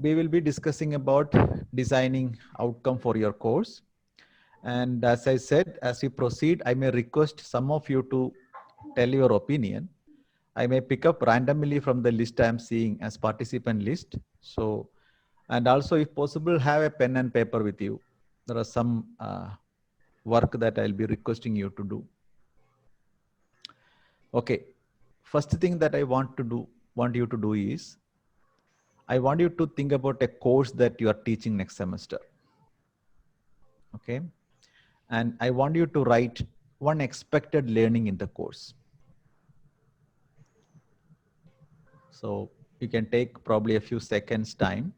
we will be discussing about designing outcome for your course. And as I said, as we proceed, I may request some of you to tell your opinion. I may pick up randomly from the list I am seeing as participant list. So, and also if possible, have a pen and paper with you. There are some work that I'll be requesting you to do. Okay. First thing that I want you to do is, I want you to think about a course that you are teaching next semester. Okay. And I want you to write one expected learning in the course. So you can take probably a few seconds time,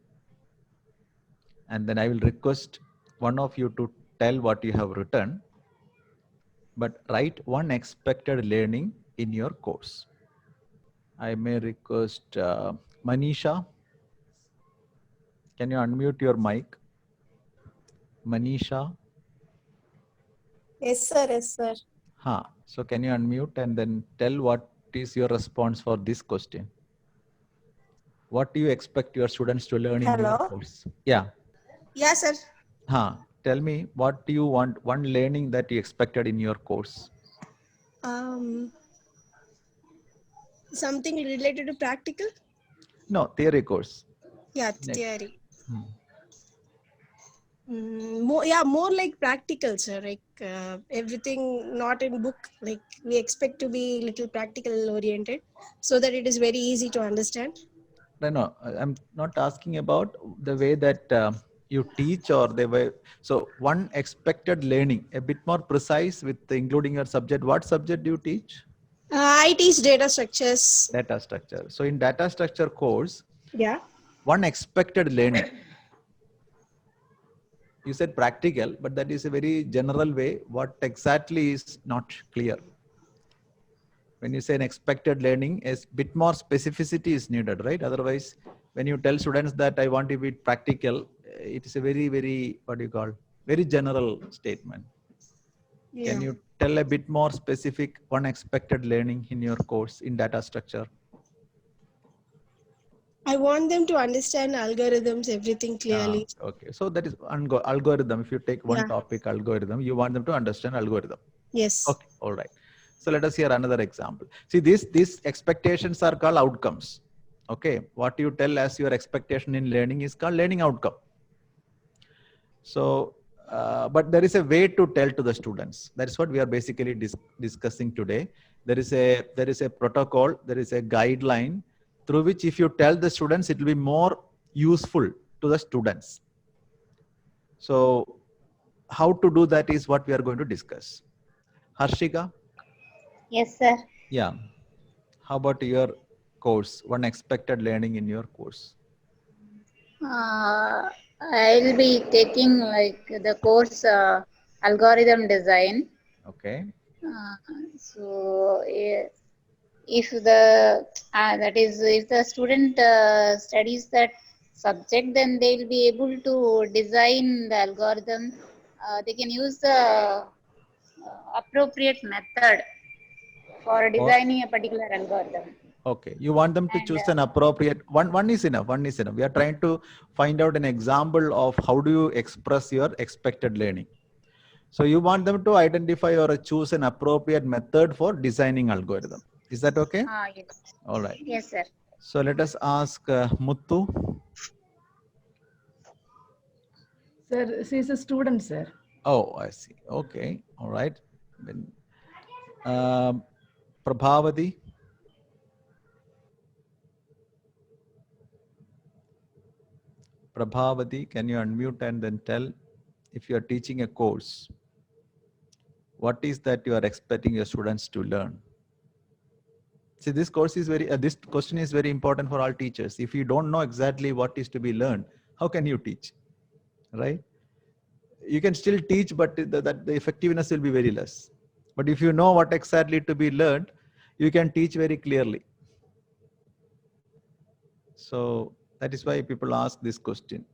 and then I will request one of you to tell what you have written, but write one expected learning in your course. I may request Manisha. Can you unmute your mic? Manisha. Yes, sir. Yes, sir. So can you unmute and then tell what is your response for this question? What do you expect your students to learn in your Hello. course? Yeah. Yes, sir. Tell me, what do you want, one learning that you expected in your course? Something related to practical? No, theory course. Yeah, Next. theory. More like practical, sir. Like everything not in book. Like we expect to be little practical oriented, so that it is very easy to understand. No, I'm not asking about the way that you teach or the way. So one expected learning, a bit more precise with including your subject. What subject do you teach? I teach data structures. Data structure. So in data structure course, Yeah. one expected learning. You said practical, but that is a very general way. What exactly is not clear. When you say an expected learning, a bit more specificity is needed, right? Otherwise, when you tell students that I want to be practical, it is a very, very, what do you call, very general statement. Yeah. Can you tell a bit more specific one expected learning in your course in data structure? I want them to understand algorithms, everything clearly. Okay, so that is algorithm. If you take one Yeah. topic, algorithm, you want them to understand algorithm. Yes. Okay, all right. So let us hear another example. See, these expectations are called outcomes. Okay, what you tell as your expectation in learning is called learning outcome. So, but there is a way to tell to the students. That's what we are basically discussing today. There is a protocol, there is a guideline through which if you tell the students, it will be more useful to the students. So how to do that is what we are going to discuss. Harshika? Yes, sir. Yeah. How about your course? One expected learning in your course? I'll be taking like the course algorithm design. Okay. So if the that is if the student studies that subject, then they'll be able to design the algorithm. They can use the appropriate method for Or designing a particular algorithm. okay, you want them to And choose an appropriate one. One is enough. One is enough. We are trying to find out an example of how do you express your expected learning. So you want them to identify or choose an appropriate method for designing algorithm. Is that okay? yes. All right. Yes, sir. So let us ask Muttu. Sir, she is a student, sir. Oh, I see. Okay. All right. Then, Prabhavati. Prabhavati, can you unmute and then tell if you are teaching a course, what is that you are expecting your students to learn? See, this course is this question is very important for all teachers. If you don't know exactly what is to be learned, how can you teach, right? You can still teach, but the effectiveness will be very less. But if you know what exactly to be learned, you can teach very clearly. So that is why people ask this question.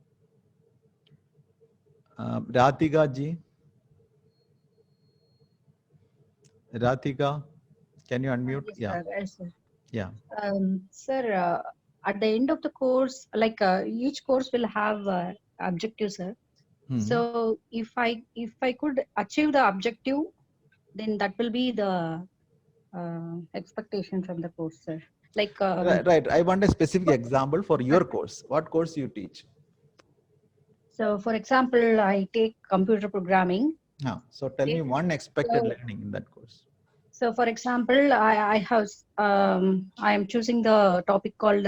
Ratika ji. Ratika, can you unmute? Yes, Yeah. sir. Yes, sir. Yeah. Sir, at the end of the course, like each course will have objectives, sir. Mhm. So if I could achieve the objective, then that will be the expectation from the course, sir. Like Right. I want a specific example for your course. What course you teach? so, for example, I take computer programming. So tell me Okay. one expected So- learning in that course. So, for example, I am choosing the topic called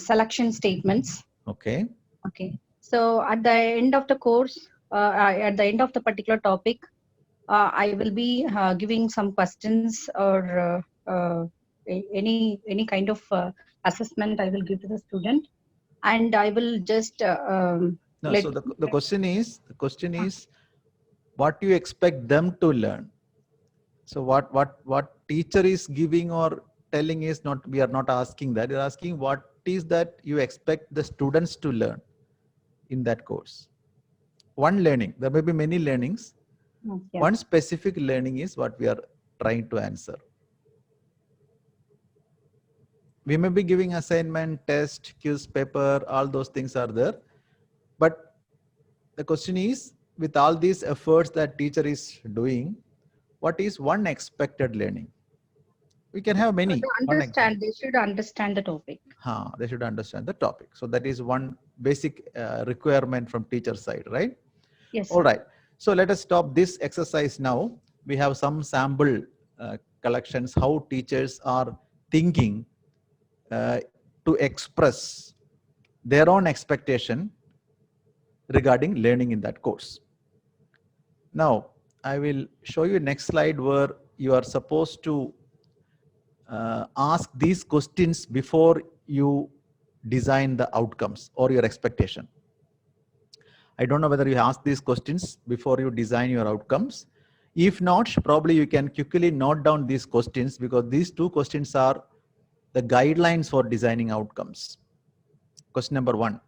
selection statements. Okay. Okay. So at the end of the course, at the end of the particular topic, I will be giving some questions or any kind of assessment I will give to the student, and I will just No. let. So the question is what you expect them to learn. So what teacher is giving or telling is not, we are not asking that. You're asking what is that you expect the students to learn in that course. One learning, there may be many learnings. Yeah. One specific learning is what we are trying to answer. We may be giving assignment, test, quiz, paper, all those things are there. But the question is, with all these efforts that teacher is doing, what is one expected learning? We can have many. They should understand the topic. They should understand the topic. So that is one basic requirement from teacher side, right? Yes. All right. So let us stop this exercise now. We have some sample collections, how teachers are thinking to express their own expectation regarding learning in that course. Now, I will show you next slide where you are supposed to ask these questions before you design the outcomes or your expectation. I don't know whether you ask these questions before you design your outcomes. If not, probably you can quickly note down these questions, because these two questions are the guidelines for designing outcomes. Question number 1.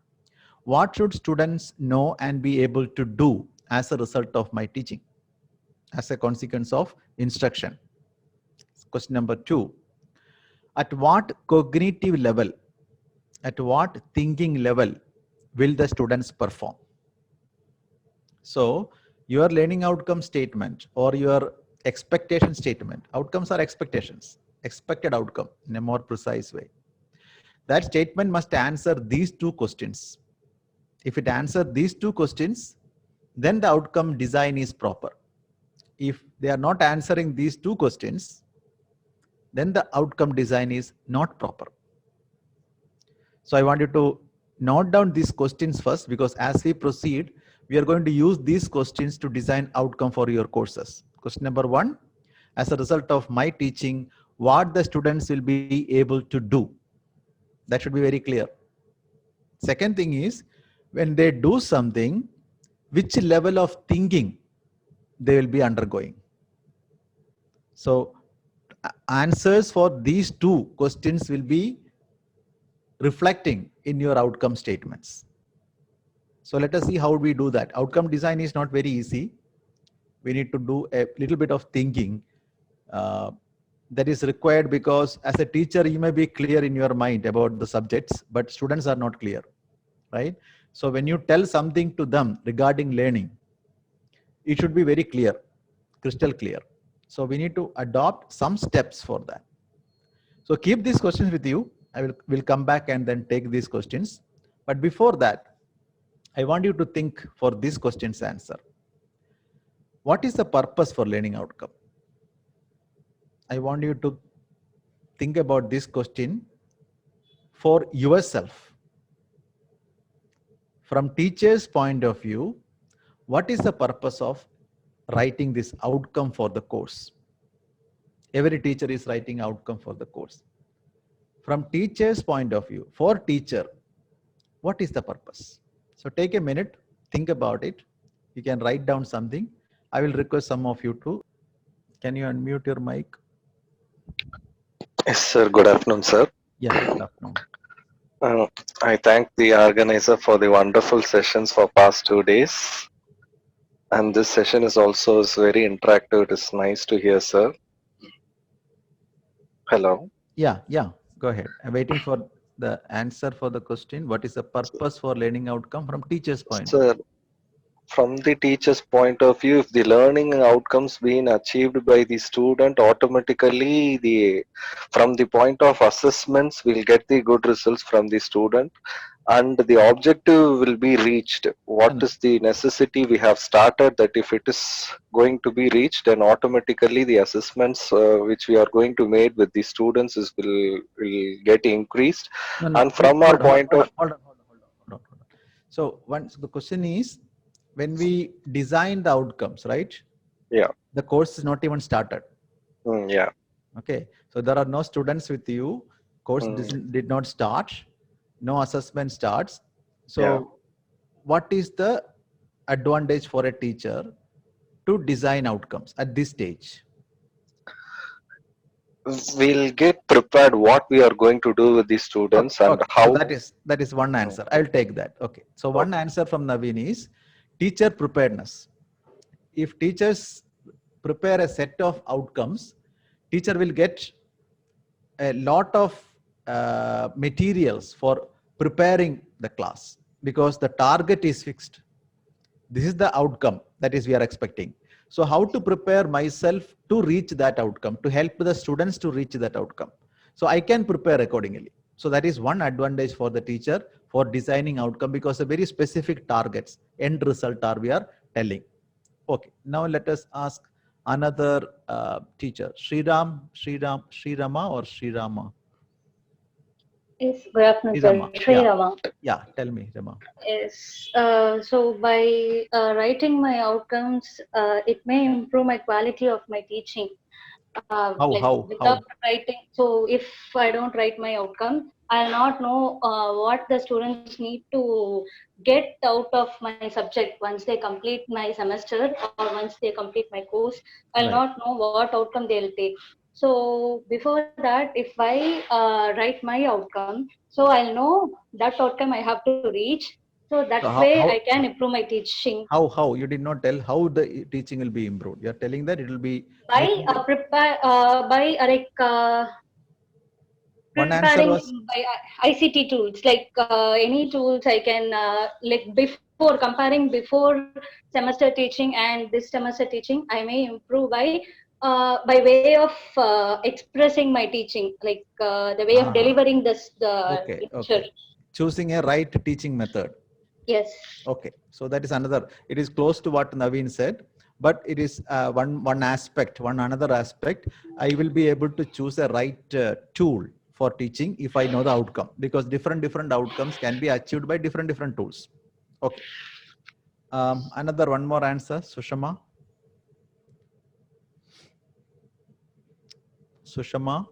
What should students know and be able to do as a result of my teaching, as a consequence of instruction? Question number 2. At what cognitive level, at what thinking level will the students perform? So your learning outcome statement or your expectation statement, outcomes are expectations, expected outcome in a more precise way. That statement must answer these two questions. If it answers these two questions, then the outcome design is proper. If they are not answering these two questions, then the outcome design is not proper. So I want you to note down these questions first, because as we proceed, we are going to use these questions to design outcome for your courses. Question number 1, as a result of my teaching, what the students will be able to do. That should be very clear. Second thing is, when they do something, which level of thinking they will be undergoing. So answers for these two questions will be reflecting in your outcome statements. So let us see how we do that. Outcome design is not very easy. We need to do a little bit of thinking that is required, because as a teacher, you may be clear in your mind about the subjects, but students are not clear, right? So when you tell something to them regarding learning, it should be very clear, crystal clear. So we need to adopt some steps for that. So keep these questions with you. Will come back and then take these questions. But before that, I want you to think for this question's answer. What is the purpose for learning outcome? I want you to think about this question for yourself. From teacher's point of view, what is the purpose of writing this outcome for the course? Every teacher is writing outcome for the course. From teacher's point of view, for teacher, what is the purpose? So take a minute, think about it. You can write down something. I will request some of you to, can you unmute your mic? Yes, sir. Good afternoon, sir. Yeah, good afternoon. I thank the organizer for the wonderful sessions for past 2 days. And this session is also very interactive. It is nice to hear, sir. Hello. Yeah, go ahead. I'm waiting for the answer for the question? What is the purpose for learning outcome from teacher's point of Sir, view? from the teacher's point of view, if the learning outcomes being achieved by the student, automatically from the point of assessments, we'll get the good results from the student, and the objective will be reached. What And is the necessity we have started, that if it is going to be reached, then automatically the assessments which we are going to make with the students will get increased. no, And no, wait, from our point of hold on. So once the question is, when we design the outcomes, right? Yeah. The course is not even started. Yeah. Okay. So there are no students with you. Course did not start. No assessment starts. So Yeah. what is the advantage for a teacher to design outcomes at this stage? We'll get prepared what we are going to do with the students and Okay. how. So that is one answer. I'll take that. Okay. So one answer from Naveen is teacher preparedness. If teachers prepare a set of outcomes, teacher will get a lot of materials for preparing the class, because the target is fixed. This is the outcome that is we are expecting. So how to prepare myself to reach that outcome, to help the students to reach that outcome? So I can prepare accordingly. So that is one advantage for the teacher for designing outcome, because the very specific targets, end result are we are telling. Okay, now let us ask another teacher, Srirama or Srirama? Yes, good afternoon, Srirama. sir. Sri Yeah. Rama. Yeah, tell me, Rama. Yes. So by writing my outcomes, it may improve my quality of my teaching. How? Without writing, so if I don't write my outcome, I'll not know what the students need to get out of my subject once they complete my semester or once they complete my course. I'll Right. not know what outcome they'll take. So before that, if I write my outcome, so I'll know that outcome I have to reach. So that So way I can improve my teaching. how you did not tell how the teaching will be improved. You're telling that it will be By making one answer preparing was by ICT tools, like any tools I can like before comparing before semester teaching and this semester teaching, I may improve by way of expressing my teaching, like the way of delivering this the lecture. Choosing a right teaching method. Yes. Okay, so that is another. It is close to what Naveen said, but it is one aspect. Another aspect. I will be able to choose a right tool for teaching if I know the outcome, because different outcomes can be achieved by different tools. Okay. Another one more answer, Sushama. Sushama,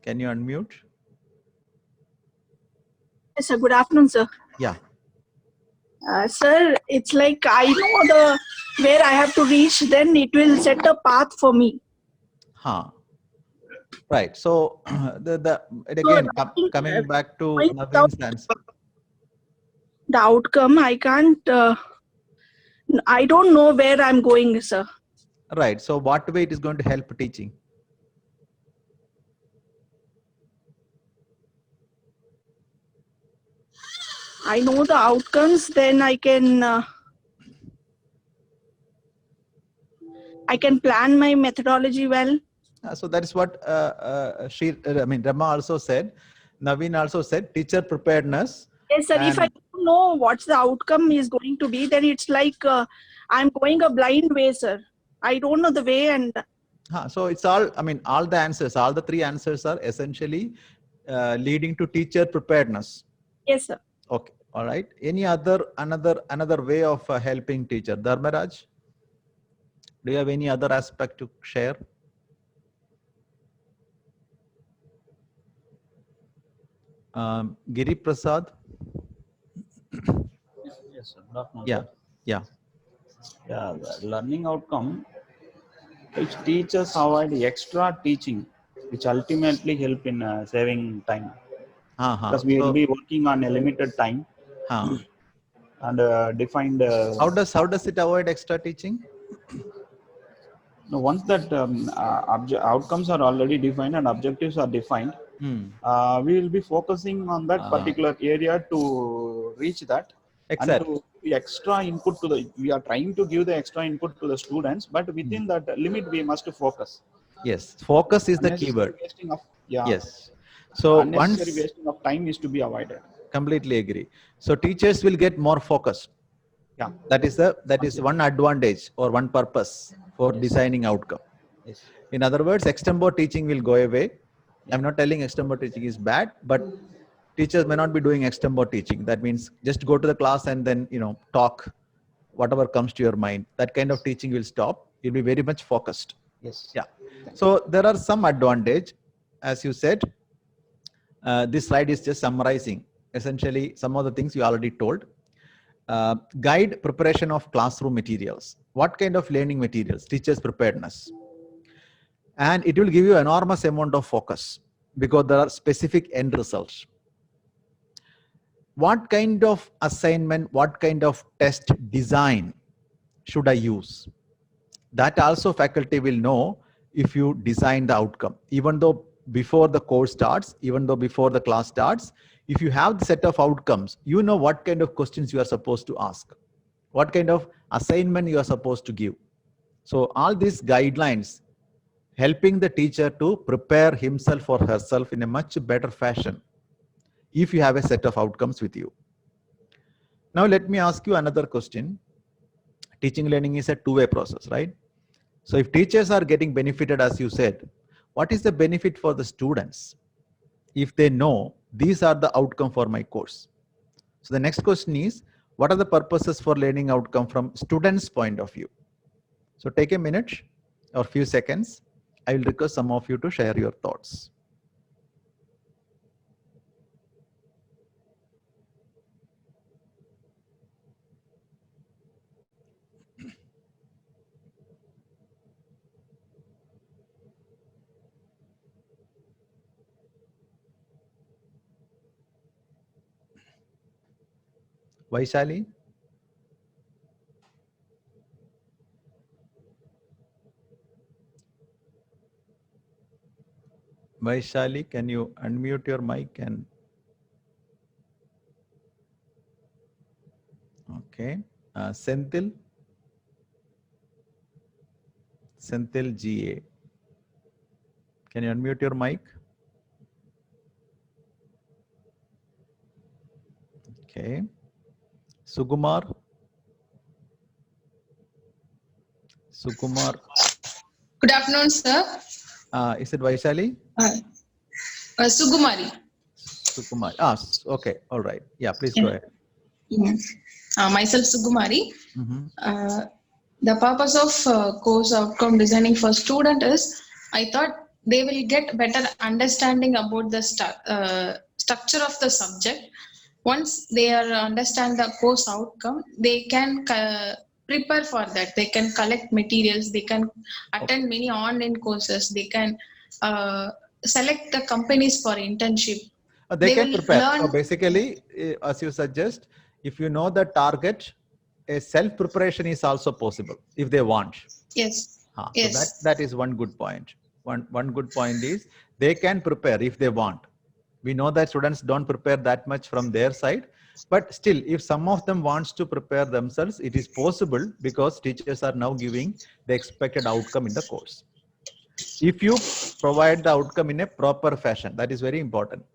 can you unmute? Yes, sir. Good afternoon, sir. Yeah. Sir, it's like I know where I have to reach, then it will set a path for me. Right. So again, coming back to Naveen's answer. The outcome, I can't, I don't know where I'm going, sir. Right. So what way it is going to help teaching? I know the outcomes, then I can plan my methodology well. So that is what Rama also said. Naveen also said teacher preparedness. Yes, sir. If I don't know what the outcome is going to be, then it's like I'm going a blind way, sir. I don't know the way, and so it's all. All the answers, all the three answers are essentially leading to teacher preparedness. Yes, sir. Okay. All right. Any another way of helping teacher? Dharmaraj, do you have any other aspect to share? Giri Prasad. Yes, sir. Yeah. Yeah, the learning outcome, which teachers avoid extra teaching, which ultimately help in saving time. Because we will be working on a limited time and defined. How does it avoid extra teaching? Now, once that outcomes are already defined and objectives are defined, we will be focusing on that particular area to reach that. Exactly. And to extra input to the, we are trying to give the extra input to the students, but within that limit, we must focus. Yes, focus is the Unnecessary keyword. wasting of, yeah. Yes. So Unnecessary once, wasting of time is to be avoided. completely agree. So teachers will get more focused. Yeah. That is one advantage or one purpose for designing outcome. Yes. In other words, extempore teaching will go away. I'm not telling extempore teaching is bad, but teachers may not be doing extempore teaching. That means just go to the class and then, talk whatever comes to your mind. That kind of teaching will stop. You'll be very much focused. Yes. Yeah. So there are some advantage, as you said. This slide is just summarizing essentially some of the things you already told. Guide preparation of classroom materials. What kind of learning materials? Teachers' preparedness. And it will give you enormous amount of focus because there are specific end results. What kind of assignment, what kind of test design should I use? That also faculty will know if you design the outcome. Even though before the course starts, even though before the class starts, if you have the set of outcomes, you know what kind of questions you are supposed to ask, what kind of assignment you are supposed to give. So all these guidelines helping the teacher to prepare himself or herself in a much better fashion if you have a set of outcomes with you. Now let me ask you another question. Teaching learning is a two-way process, right? So if teachers are getting benefited, as you said, what is the benefit for the students if they know these are the outcome for my course? So the next question is, what are the purposes for learning outcome from students' point of view? So take a minute or few seconds. I will request some of you to share your thoughts. Vaishali? Vaishali, can you unmute your mic and... Okay. Senthil? Senthil GA. Can you unmute your mic? Okay. Sukumar? Sukumar? Good afternoon, sir. Is it Vaishali? Sugumari. Sukumar. Okay. All right. Yeah, please go ahead. Myself, Sugumari. The purpose of course outcome designing for student is, I thought they will get better understanding about the structure of the subject. Once they understand the course outcome, they can prepare for that. They can collect materials. They can attend many online courses. They can select the companies for internship. They can prepare. So basically, as you suggest, if you know the target, a self-preparation is also possible if they want. Yes. Yes. So that is one good point. One good point is they can prepare if they want. We know that students don't prepare that much from their side, but still, if some of them wants to prepare themselves, it is possible because teachers are now giving the expected outcome in the course. If you provide the outcome in a proper fashion, that is very important.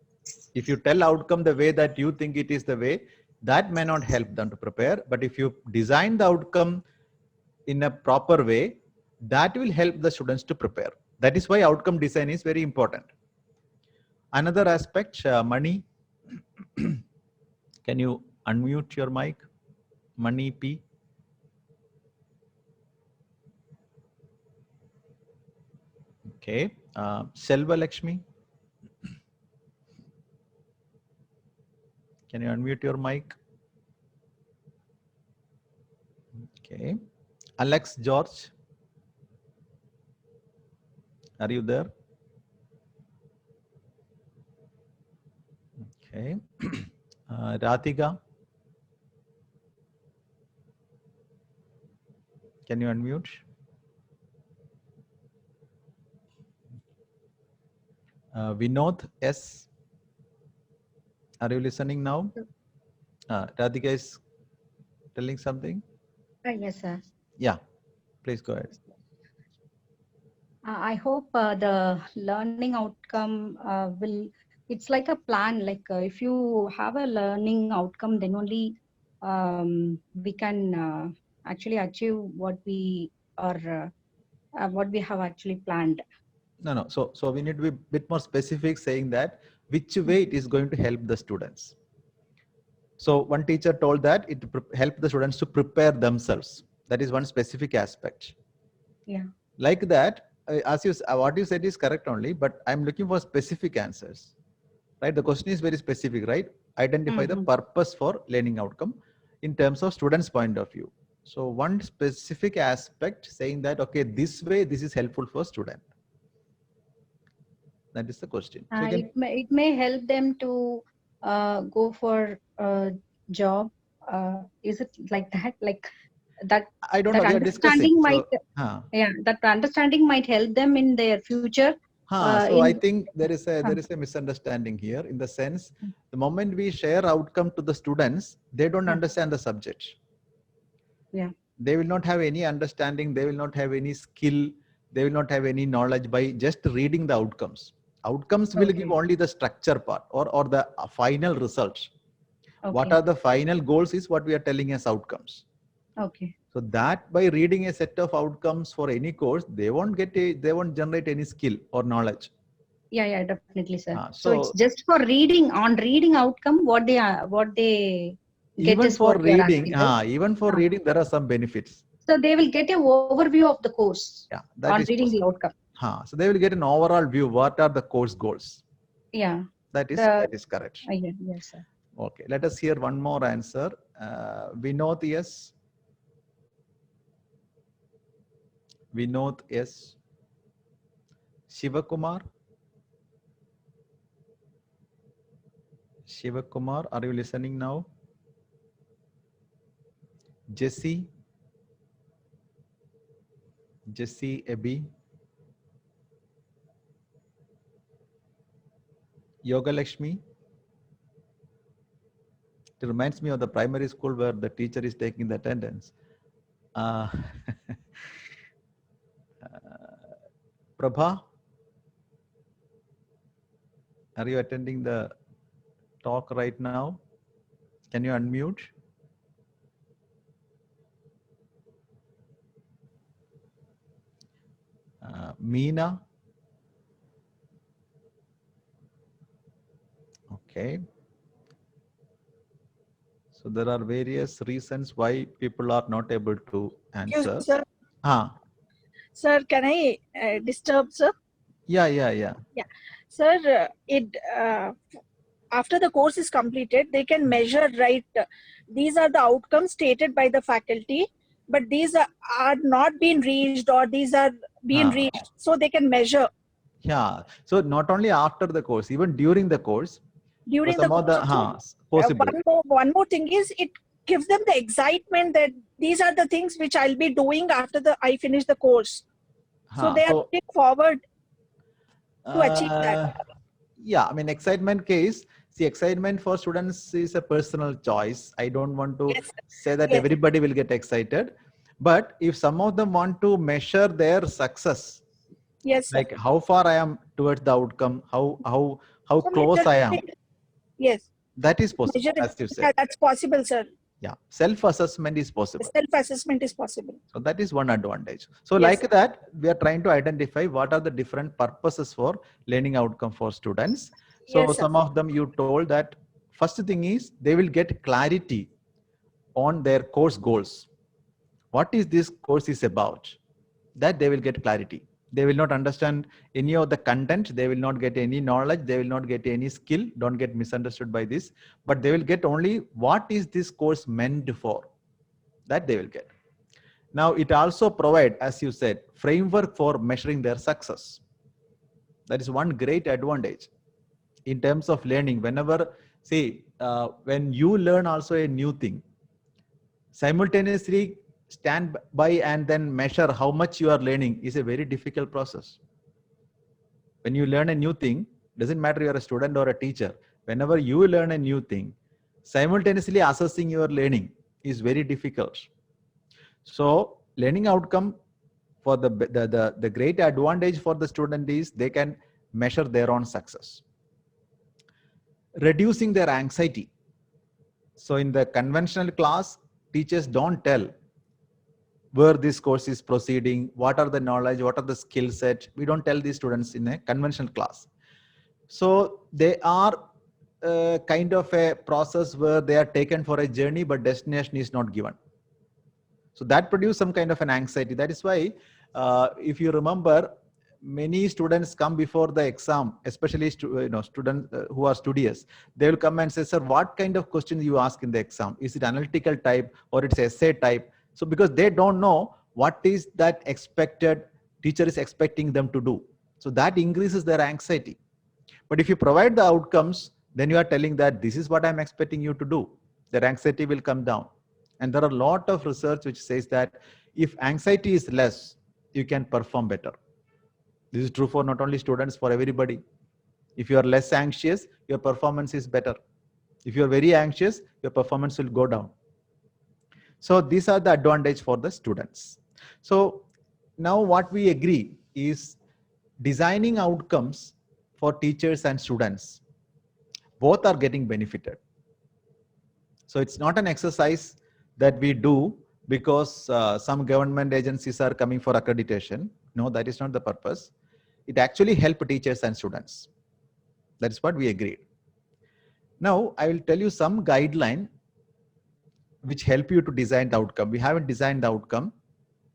If you tell outcome the way that you think it is the way, that may not help them to prepare. But if you design the outcome in a proper way, that will help the students to prepare. That is why outcome design is very important. Another aspect, Mani, can you unmute your mic? Mani P. Okay. Selva Lakshmi. Can you unmute your mic? Okay. Alex George. Are you there? Okay. Radhika. Can you unmute? Vinod S. Are you listening now? Radhika is telling something? Yes, sir. Yeah, please go ahead. I hope the learning outcome will, it's like a plan, like if you have a learning outcome, then only we can actually achieve what we are, what we have actually planned. No. So we need to be a bit more specific, saying that which way it is going to help the students. So one teacher told that it help the students to prepare themselves. That is one specific aspect. Yeah. Like that, as you what you said is correct only, but I'm looking for specific answers. Right? The question is very specific, right? Identify the purpose for learning outcome in terms of students' point of view. So one specific aspect saying that, okay, this way, this is helpful for student. That is the question. So It may help them to go for a job. Is it like that? Like that? I don't that know. We are discussing. Might, that understanding might help them in their future. So I think there is a misunderstanding here, in the sense, the moment we share outcome to the students, they don't understand the subject. Yeah. They will not have any understanding. They will not have any skill. They will not have any knowledge by just reading the outcomes. Outcomes will give only the structure part or the final results. What are the final goals is what we are telling as outcomes. Okay. So that by reading a set of outcomes for any course, they won't generate any skill or knowledge. Yeah, definitely, sir. So it's just for reading outcome, what they get even is for what they are reading, asking, even for reading, there are some benefits. So they will get an overview of the course. Yeah, that on is reading the outcome. So they will get an overall view. What are the course goals? Yeah. That is correct. Yes, sir. Okay, let us hear one more answer. Vinod, yes. Vinod, yes. Shivakumar. Shivakumar, are you listening now? Jesse. Jesse Ebi. Yoga Lakshmi. It reminds me of the primary school where the teacher is taking the attendance. Prabha, are you attending the talk right now? Can you unmute? Meena. Okay. So there are various reasons why people are not able to answer. Excuse me, sir. Sir, can I disturb, sir? Yeah. Sir, after the course is completed, they can measure, right? These are the outcomes stated by the faculty, but these are not being reached, or these are being reached, so they can measure. Yeah. So not only after the course, even during the course. During the course, possible. One more thing is, it gives them the excitement that these are the things which I'll be doing after I finish the course. So they are looking forward to achieve that. Yeah, I mean, excitement case. See, excitement for students is a personal choice. I don't want to say that everybody will get excited. But if some of them want to measure their success, like how far I am towards the outcome, how close I am. Yes. That is possible, as you said. That's possible, sir. Yeah, self-assessment is possible. Self-assessment is possible. So that is one advantage. So like that, we are trying to identify what are the different purposes for learning outcome for students. So some of them you told that first thing is they will get clarity on their course goals. What is this course is about? That they will get clarity. They will not understand any of the content. They will not get any knowledge. They will not get any skill. Don't get misunderstood by this. But they will get only what is this course meant for. That they will get. Now, it also provides, as you said, framework for measuring their success. That is one great advantage in terms of learning. Whenever, when you learn also a new thing, simultaneously stand by and then measure how much you are learning is a very difficult process. When you learn a new thing, Doesn't matter you're a student or a teacher. Whenever you learn a new thing, simultaneously assessing your learning is very difficult. So learning outcome for the great advantage for the student is they can measure their own success. Reducing their anxiety. So in the conventional class, teachers don't tell where this course is proceeding, what are the knowledge, what are the skill set. We don't tell these students in a conventional class. So they are kind of a process where they are taken for a journey, but destination is not given. So that produces some kind of an anxiety. That is why, if you remember, many students come before the exam, especially students who are studious. They will come and say, "Sir, what kind of questions you ask in the exam? Is it analytical type or it's essay type?" So because they don't know what is that expected teacher is expecting them to do. So that increases their anxiety. But if you provide the outcomes, then you are telling that this is what I'm expecting you to do. Their anxiety will come down. And there are a lot of research which says that if anxiety is less, you can perform better. This is true for not only students, for everybody. If you are less anxious, your performance is better. If you are very anxious, your performance will go down. So these are the advantage for the students. So now what we agree is designing outcomes for teachers and students. Both are getting benefited. So it's not an exercise that we do because some government agencies are coming for accreditation. No, that is not the purpose. It actually helps teachers and students. That's what we agreed. Now I will tell you some guideline which help you to design the outcome. We haven't designed the outcome.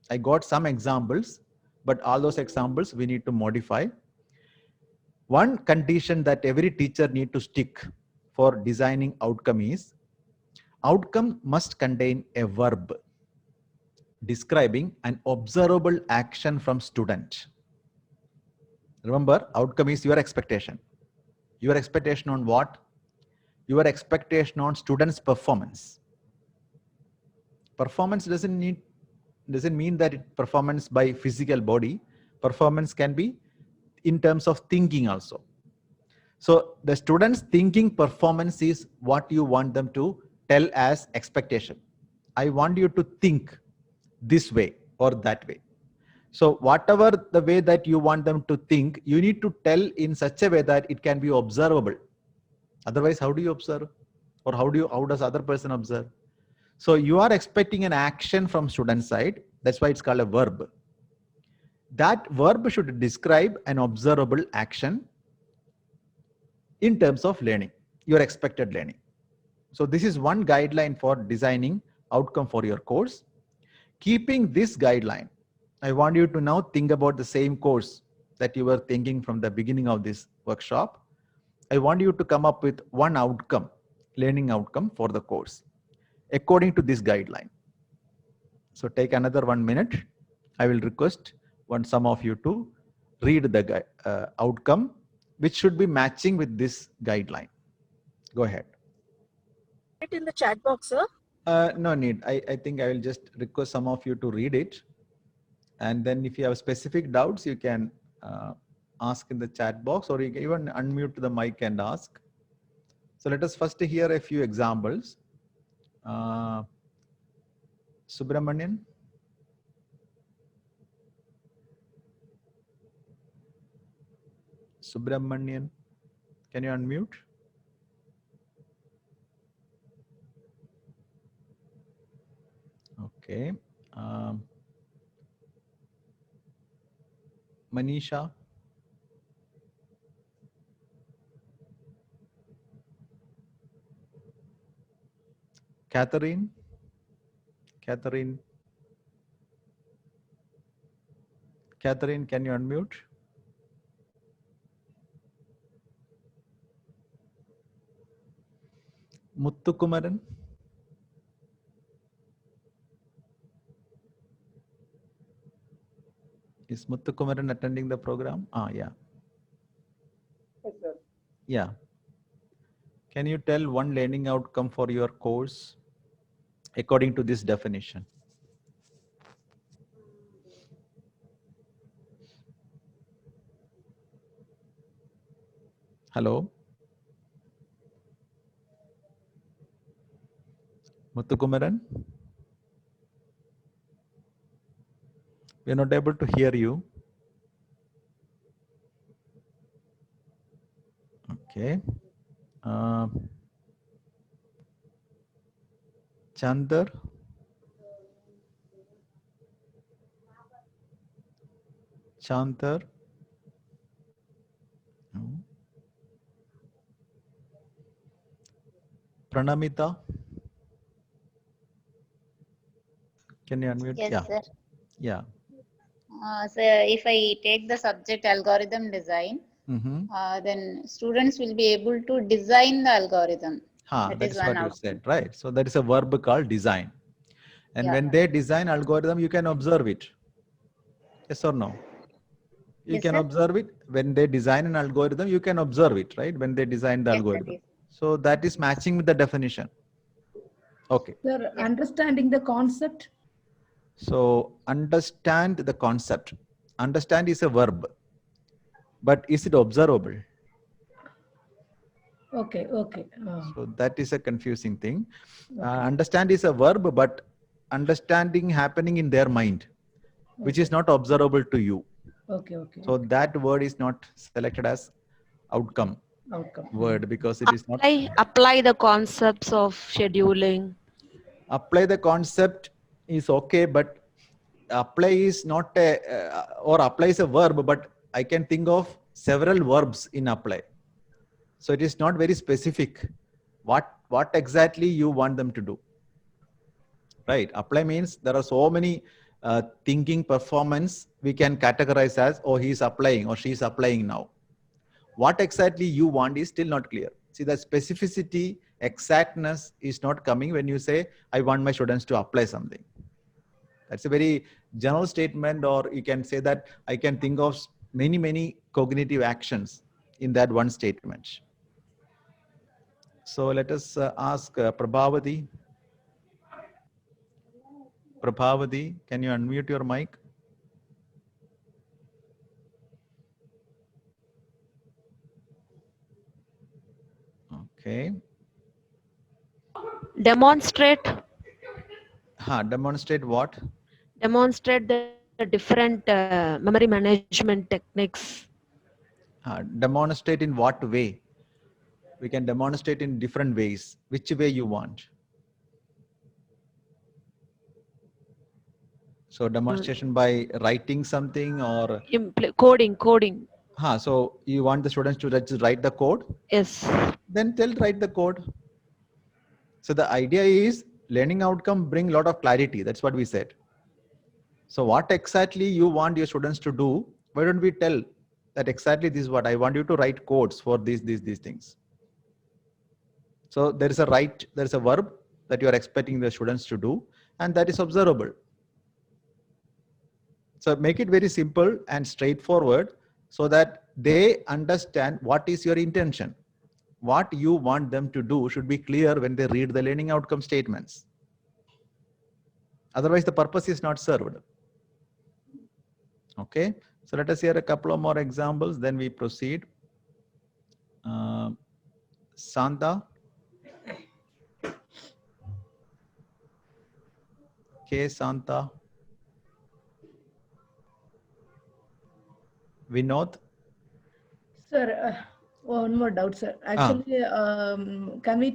I got some examples, but all those examples we need to modify. One condition that every teacher need to stick for designing outcome is outcome must contain a verb describing an observable action from student. Remember, outcome is your expectation. Your expectation on what? Your expectation on students' performance. Performance doesn't mean that performance by physical body. Performance can be in terms of thinking also. So the students' thinking performance is what you want them to tell as expectation. I want you to think this way or that way. So whatever the way that you want them to think, you need to tell in such a way that it can be observable. Otherwise, how do you observe? Or how does other person observe? So you are expecting an action from student side. That's why it's called a verb. That verb should describe an observable action in terms of learning, your expected learning. So this is one guideline for designing outcome for your course. Keeping this guideline, I want you to now think about the same course that you were thinking from the beginning of this workshop. I want you to come up with one outcome, learning outcome for the course, according to this guideline. So take another 1 minute. I will request some of you to read the outcome, which should be matching with this guideline. Go ahead. It in the chat box, sir? No need. I think I will just request some of you to read it. And then if you have specific doubts, you can ask in the chat box, or you can even unmute the mic and ask. So let us first hear a few examples. Subramanian. Subramanian, can you unmute? Okay. Manisha. Catherine. Catherine, can you unmute? Muthukumaran. Is Muthukumaran attending the program? Yeah. Yes, sir. Yeah. Can you tell one learning outcome for your course according to this definition? Hello. Muthukumaran. We are not able to hear you. Okay. Chandar. Chandar. No. Pranamita. Can you unmute? Yes, Yeah. sir. Yeah. So if I take the subject algorithm design, then students will be able to design the algorithm. That is one what you outcome. said, right? So that is a verb called design. And Yeah. when they design algorithm, you can observe it. Yes or no? You Yes, can sir. observe it. When they design an algorithm, you can observe it, right? When they design the Yes, algorithm. yes. So that is matching with the definition. Okay. Sir, understanding the concept. So understand the concept. Understand is a verb. But is it observable? Okay, okay. So that is a confusing thing. Understand is a verb, but understanding happening in their mind, which is not observable to you. Okay, okay. So that word is not selected as outcome word because it is not. Apply the concepts of scheduling. Apply the concept is okay, but apply is not a, or apply is a verb, but I can think of several verbs in apply. So it is not very specific. What exactly you want them to do, right? Apply means there are so many thinking performance we can categorize as, oh, he's applying or she's applying now. What exactly you want is still not clear. See, the specificity, exactness is not coming when you say, I want my students to apply something. That's a very general statement, or you can say that I can think of many cognitive actions in that one statement. So let us ask Prabhavati. Prabhavati, can you unmute your mic? Okay. Demonstrate. Demonstrate what? Demonstrate the different memory management techniques. Demonstrate in what way? We can demonstrate in different ways. Which way you want? So demonstration by writing something or coding. So you want the students to just write the code? Yes. Then they'll write the code. So the idea is learning outcome bring a lot of clarity. That's what we said. So what exactly you want your students to do? Why don't we tell that exactly this is what I want you to write codes for these things. So there is a verb that you are expecting the students to do, and that is observable. So make it very simple and straightforward so that they understand what is your intention. What you want them to do should be clear when they read the learning outcome statements. Otherwise, the purpose is not served. Okay, so let us hear a couple of more examples, then we proceed. Santa. K. Santa. Vinod. Sir, one more doubt, sir. Actually, can we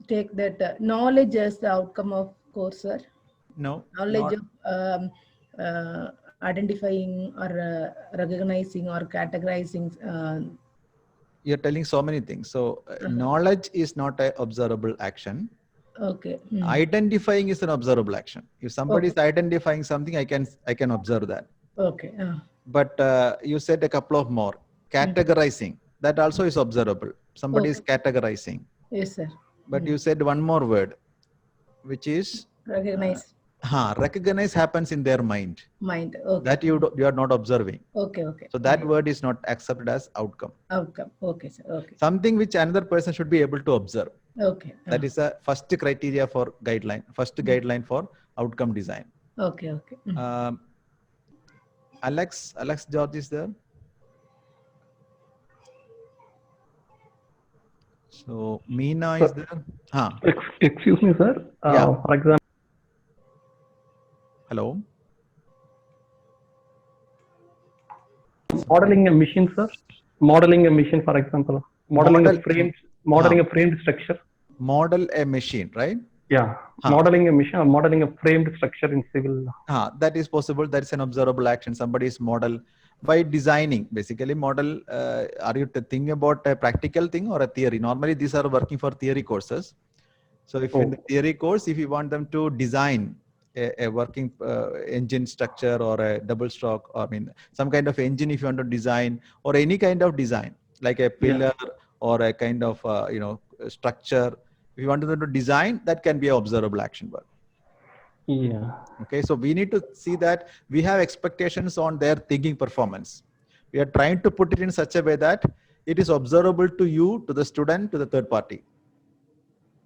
take that knowledge as the outcome of course, sir? No. Knowledge of identifying or recognizing or categorizing. You're telling so many things. So knowledge is not an observable action. Okay. Identifying is an observable action. If somebody is identifying something, I can observe that. Okay. But you said a couple of more. Categorizing, that also is observable. Somebody is categorizing. Yes, sir. But you said one more word, which is recognize. Recognize happens in their mind. Mind. Okay. That you are not observing. Okay. So that word is not accepted as outcome. Outcome. Okay, sir. Okay. Something which another person should be able to observe. Okay. That is a first criteria for guideline. First guideline for outcome design. Okay. Alex George is there? So Meena is there? Excuse me, sir. Yeah. For example. Hello. Modeling a machine, sir. Modeling a machine, for example. Modeling a framed structure. Model a machine, right? Yeah. Modeling a machine or modeling a framed structure in civil. That is possible. That is an observable action. Somebody is model by designing. Basically, model. Are you thinking about a practical thing or a theory? Normally, these are working for theory courses. So, if in the theory course, if you want them to design a working engine structure or a double stroke, or some kind of engine, if you want to design, or any kind of design like a pillar or a kind of structure, if you want them to design, that can be an observable action work. Yeah. Okay, so we need to see that we have expectations on their thinking performance. We are trying to put it in such a way that it is observable to you, to the student, to the third party.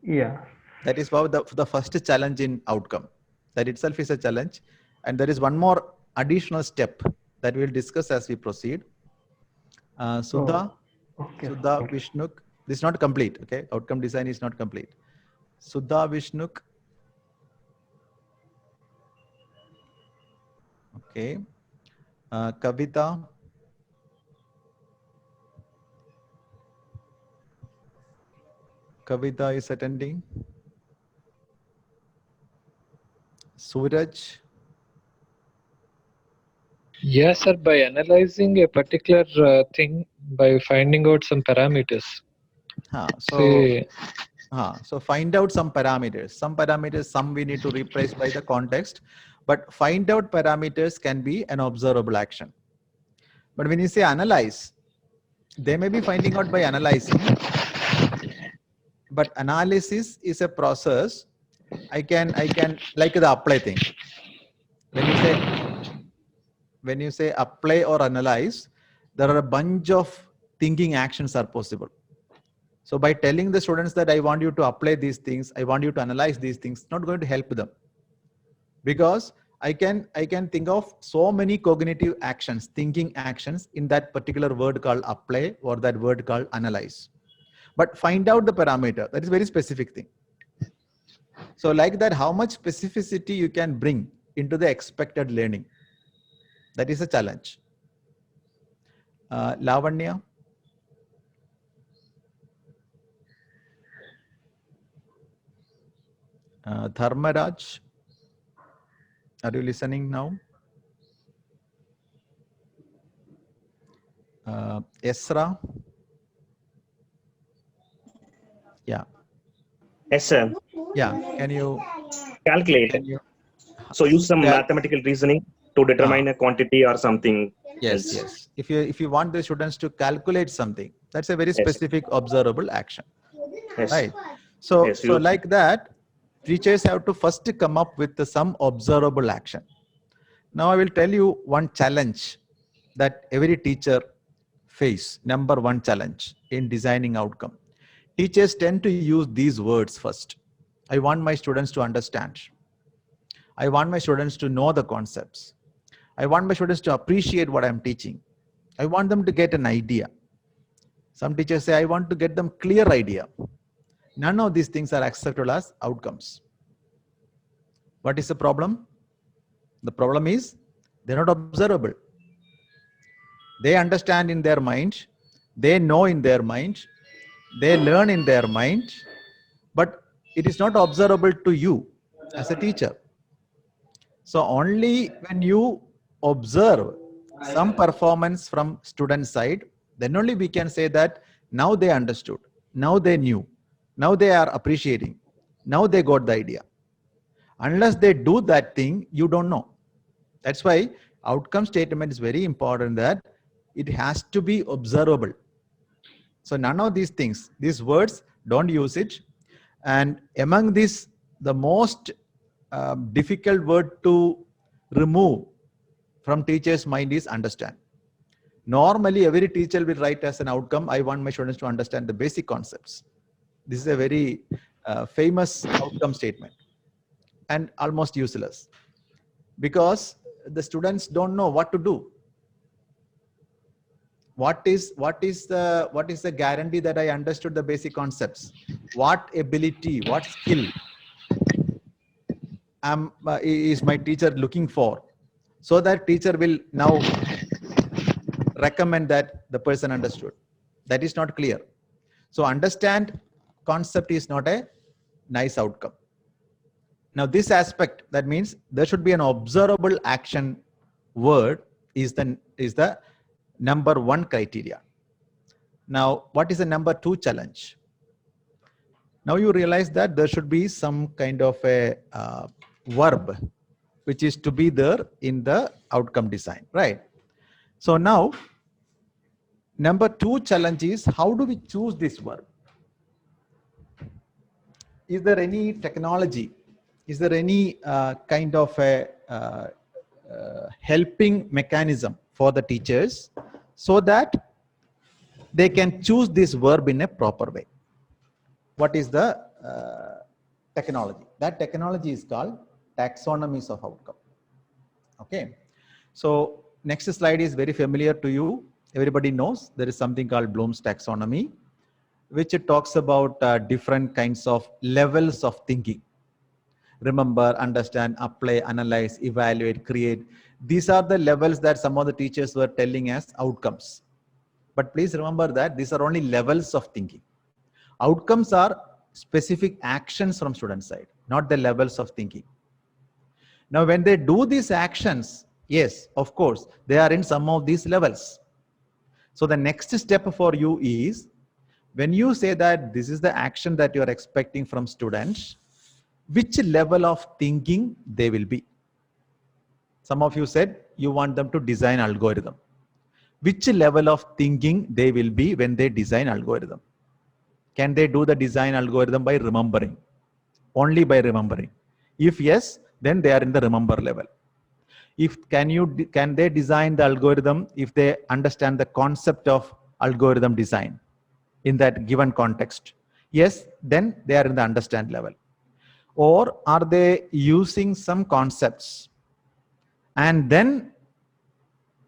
Yeah. That is how the first challenge in outcome. That itself is a challenge. And there is one more additional step that we will discuss as we proceed. Sudha, Sudha Vishnuk. This is not complete. Okay, outcome design is not complete. Sudha Vishnuk. Okay. Kavita. Kavita is attending. Suraj. Yes, sir. By analyzing a particular thing, by finding out some parameters. So find out some parameters. Some we need to replace by the context. But find out parameters can be an observable action. But when you say analyze, they may be finding out by analyzing. But analysis is a process. I can like the apply thing. When you say apply or analyze, there are a bunch of thinking actions are possible. So by telling the students that I want you to apply these things, I want you to analyze these things, it's not going to help them. Because I can think of so many cognitive actions, thinking actions in that particular word called apply or that word called analyze. But find out the parameter, that is very specific thing. So like that, how much specificity you can bring into the expected learning. That is a challenge. Lavanya. Dharmaraj. Are you listening now? Esra. Yeah. Yes, sir. Yeah. Can you calculate? So use some mathematical reasoning to determine a quantity or something. Yes, yes. If you want the students to calculate something, that's a very specific observable action. Yes. Right. So like that, teachers have to first come up with some observable action. Now I will tell you one challenge that every teacher face. Number one challenge in designing outcome. Teachers tend to use these words first. I want my students to understand. I want my students to know the concepts. I want my students to appreciate what I'm teaching. I want them to get an idea. Some teachers say, I want to get them clear idea. None of these things are acceptable as outcomes. What is the problem? The problem is they're not observable. They understand in their mind. They know in their mind. They learn in their mind. But it is not observable to you as a teacher. So only when you observe some performance from student side, then only we can say that now they understood, now they knew, now they are appreciating, now they got the idea. Unless they do that thing, you don't know. That's why outcome statement is very important, that it has to be observable. So none of these things, these words, don't use it. And among this, the most difficult word to remove from teacher's mind is understand. Normally, every teacher will write as an outcome, I want my students to understand the basic concepts. This is a very famous outcome statement and almost useless because the students don't know what to do. What is the guarantee that I understood the basic concepts? What ability, what skill is my teacher looking for? So that teacher will now recommend that the person understood. That is not clear. So understand concept is not a nice outcome. Now this aspect, that means there should be an observable action word is the number one criteria. Now, what is the number two challenge? Now you realize that there should be some kind of a verb which is to be there in the outcome design, right? So now, number two challenge is how do we choose this verb? Is there any technology? Is there any kind of a helping mechanism for the teachers so that they can choose this verb in a proper way? What is the technology? That technology is called taxonomies of outcome. Okay. So next slide is very familiar to you. Everybody knows there is something called Bloom's taxonomy, which it talks about different kinds of levels of thinking. Remember, understand, apply, analyze, evaluate, create. These are the levels that some of the teachers were telling as outcomes. But please remember that these are only levels of thinking. Outcomes are specific actions from student side, not the levels of thinking. Now, when they do these actions, yes, of course, they are in some of these levels. So the next step for you is, when you say that this is the action that you are expecting from students, which level of thinking they will be. Some of you said you want them to design algorithm. Which level of thinking they will be when they design algorithm? Can they do the design algorithm by remembering? Only by remembering. If yes, then they are in the remember level. If can they design the algorithm if they understand the concept of algorithm design in that given context? Yes, then they are in the understand level. Or are they using some concepts and then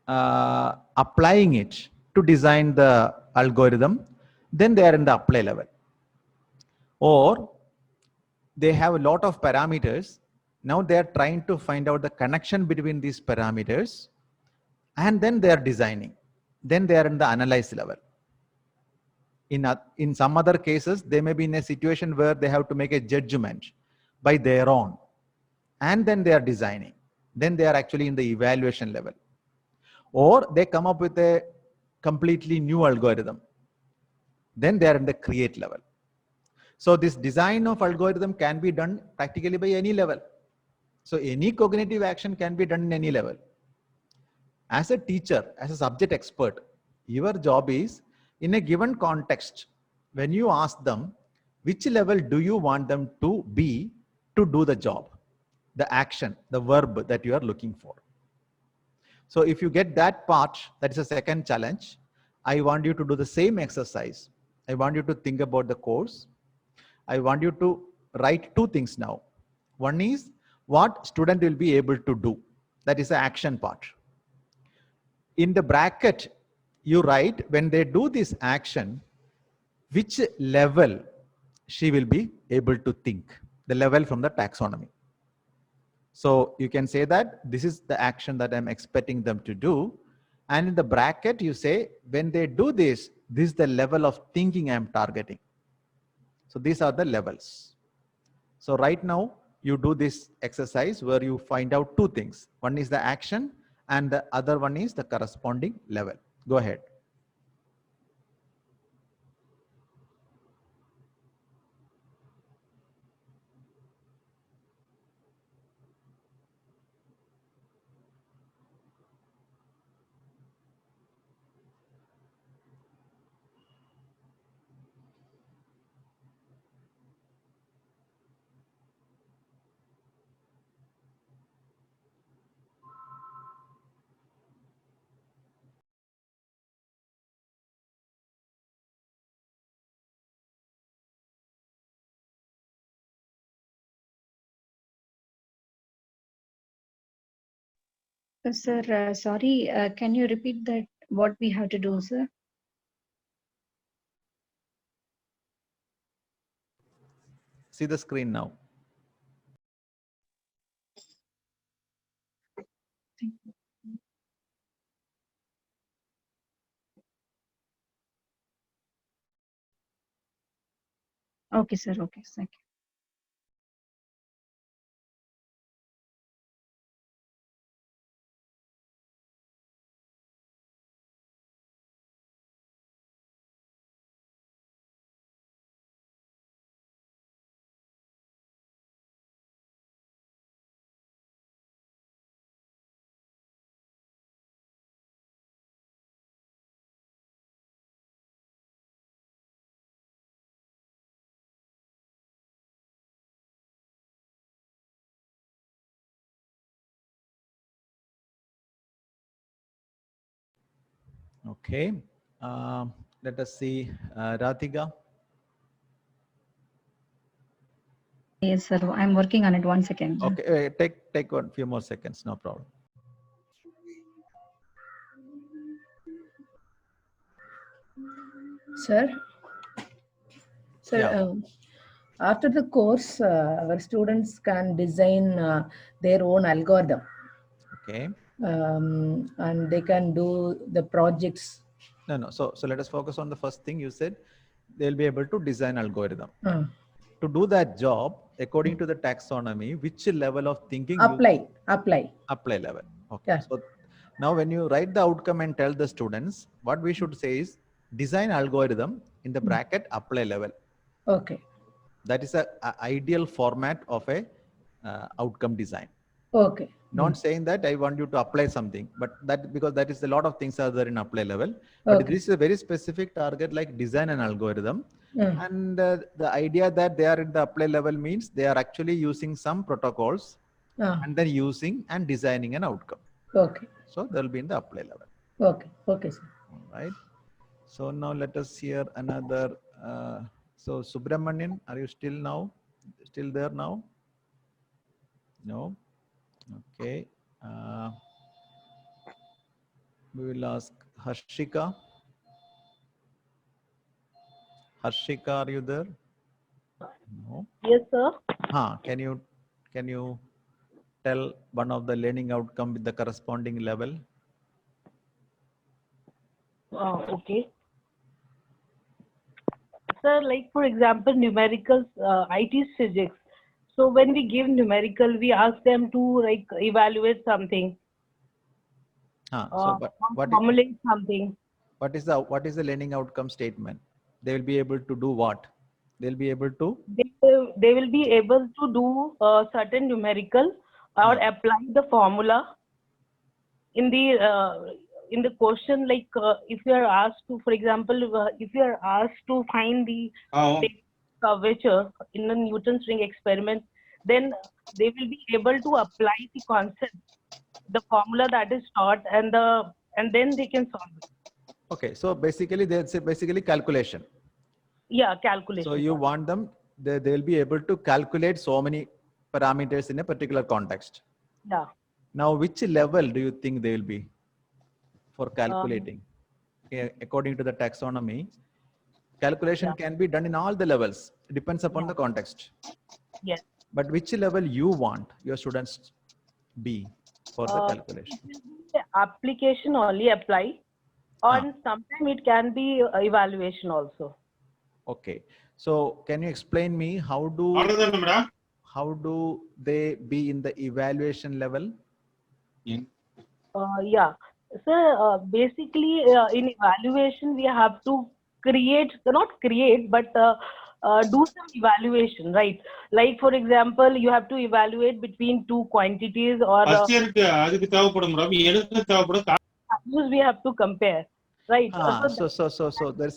applying it to design the algorithm? Then they are in the apply level. Or they have a lot of parameters. Now they are trying to find out the connection between these parameters, and then they are designing. Then they are in the analyze level. In some other cases, they may be in a situation where they have to make a judgment by their own, and then they are designing. Then they are actually in the evaluation level. Or they come up with a completely new algorithm. Then they are in the create level. So this design of algorithm can be done practically by any level. So any cognitive action can be done in any level. As a teacher, as a subject expert, your job is, in a given context, when you ask them, which level do you want them to be to do the job, the action, the verb that you are looking for. So if you get that part, that is a second challenge. I want you to do the same exercise. I want you to think about the course. I want you to write two things now. One is what student will be able to do. That is the action part. In the bracket, you write, when they do this action, which level she will be able to think, the level from the taxonomy. So you can say that this is the action that I'm expecting them to do. And in the bracket, you say, when they do this, this is the level of thinking I'm targeting. So these are the levels. So right now, you do this exercise where you find out two things. One is the action and the other one is the corresponding level. Go ahead. Sir, sorry, can you repeat that what we have to do, sir? See the screen now. Okay, sir. Okay, thank you. Okay. Let us see Radhika. Yes, sir. I'm working on it. 1 second. Okay, take one few more seconds, no problem. Sir, Yeah. after the course, our students can design their own algorithm. Okay. And they can do the projects. No. So let us focus on the first thing you said. They'll be able to design algorithm. To do that job, according to the taxonomy, which level of thinking? Apply level. Okay. Yeah. So now when you write the outcome and tell the students, what we should say is design algorithm in the bracket apply level. Okay. That is a ideal format of a outcome design. Okay. Not saying that I want you to apply something, but that because that is a lot of things are there in apply level. But Okay. this is a very specific target like design an algorithm. Mm. And the idea that they are in the apply level means they are actually using some protocols and then using and designing an outcome. Okay. So they'll be in the apply level. Okay. Okay, sir. All right. So now let us hear another. So Subramanian, are you still there now? No. Okay. We will ask Harshika. Harshika, are you there? No. Yes, sir. Can you tell one of the learning outcome with the corresponding level? Okay. Sir, like for example, numericals, IT is physics. So when we give numerical, we ask them to like evaluate something. So formulate something. What is the learning outcome statement? They will be able to do what? They'll be able to? They will be able to do certain numerical or apply the formula in the question. Like if you are asked to, for example, if you are asked to find the curvature in the Newton's ring experiment, then they will be able to apply the concept, the formula that is taught, and then they can solve it. Okay, so basically that's basically calculation. Yeah, calculation. So you want them, they'll be able to calculate so many parameters in a particular context. Yeah. Now, which level do you think they will be for calculating? According to the taxonomy, calculation can be done in all the levels. It depends upon the context. Yes. But which level you want your students be for the calculation? Application only apply, and sometimes it can be evaluation also. Okay, so can you explain me how do they be in the evaluation level? Yeah, so basically in evaluation we have to not create, but do some evaluation, right? Like for example, you have to evaluate between two quantities, or we have to compare, right? So there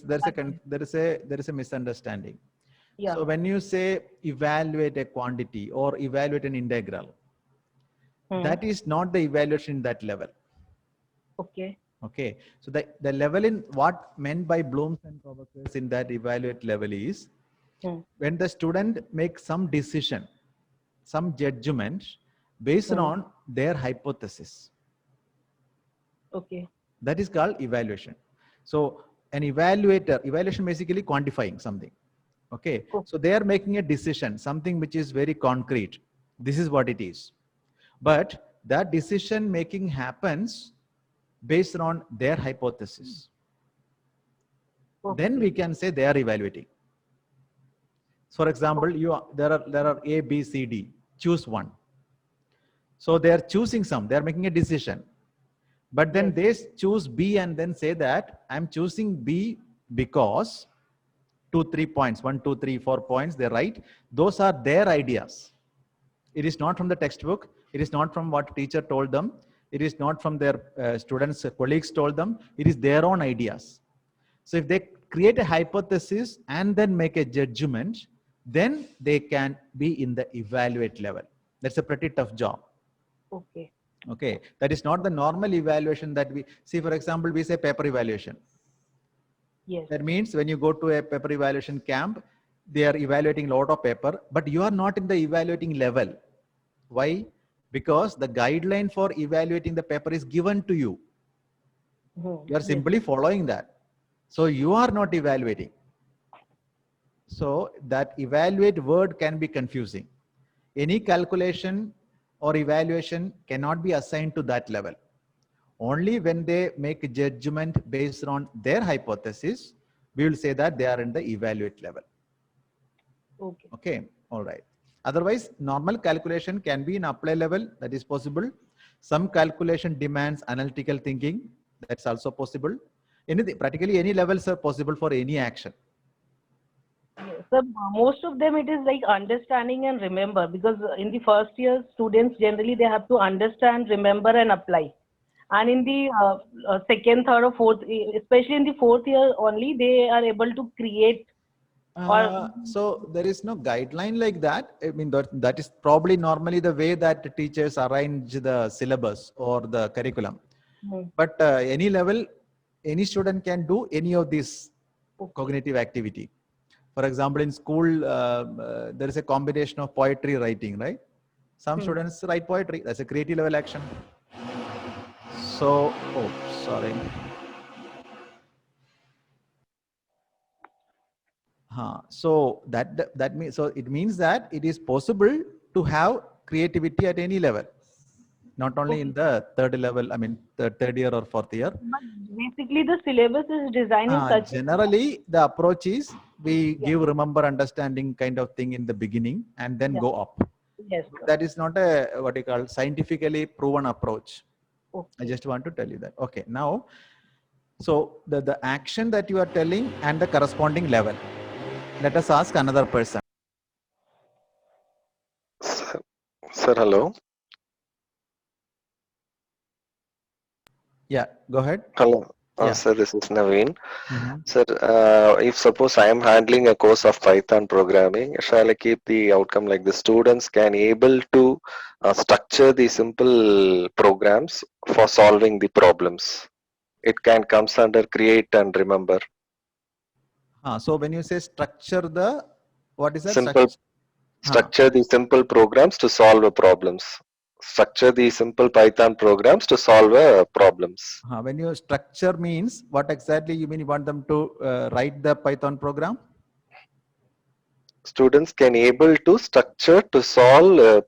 is a misunderstanding. Yeah. So when you say evaluate a quantity or evaluate an integral, that is not the evaluation in that level. Okay. Okay. So the level in what meant by Bloom's and Covax's in that evaluate level is when the student makes some decision, some judgment based on their hypothesis. Okay. That is called evaluation. So an evaluation basically quantifying something. Okay. So they are making a decision, something which is very concrete. This is what it is. But that decision making happens based on their hypothesis. Then we can say they are evaluating. For example, there are A, B, C, D. Choose one. So they are choosing some. They are making a decision. But then they choose B and then say that I'm choosing B because 2, 3 points, 1, 2, 3, 4 points, they're right. Those are their ideas. It is not from the textbook. It is not from what teacher told them. It is not from their students, colleagues told them. It is their own ideas. So if they create a hypothesis and then make a judgment, then they can be in the evaluate level. That's a pretty tough job. Okay. Okay. That is not the normal evaluation that we see. For example, we say paper evaluation. Yes. That means when you go to a paper evaluation camp, they are evaluating a lot of paper, but you are not in the evaluating level. Why? Because the guideline for evaluating the paper is given to you. You are simply following that. So you are not evaluating. So that evaluate word can be confusing. Any calculation or evaluation cannot be assigned to that level. Only when they make a judgment based on their hypothesis, we will say that they are in the evaluate level. Okay. Okay. All right. Otherwise, normal calculation can be in apply level. That is possible. Some calculation demands analytical thinking. That's also possible. Anything, practically any levels are possible for any action. So most of them, it is like understanding and remember, because in the first year, students generally they have to understand, remember, and apply. And in the second, third, or fourth, especially in the fourth year only, they are able to create. So there is no guideline like that. I mean, that is probably normally the way that teachers arrange the syllabus or the curriculum. But any level, any student can do any of these cognitive activity. For example, in school, there is a combination of poetry writing, right? Some students write poetry. That's a creative level action. So, oh, sorry. So that means, so it means that it is possible to have creativity at any level, not only in the third level. I mean, the third year or fourth year. But basically, the syllabus is designed in such. Generally, the approach is we give remember, understanding kind of thing in the beginning and then go up. Yes. That is not a what you call scientifically proven approach. Okay. I just want to tell you that. Okay. Now, so the action that you are telling and the corresponding level. Let us ask another person. Sir, hello. Yeah, go ahead. Hello. Yeah. Sir, this is Naveen. Sir, if suppose I am handling a course of Python programming, shall I keep the outcome like the students can able to structure the simple programs for solving the problems? It can comes under create and remember. So when you say structure the, what is that? Structure the simple programs to solve the problems. Structure the simple Python programs to solve problems. When you structure means, what exactly you mean? You want them to write the Python program? Students can able to structure to solve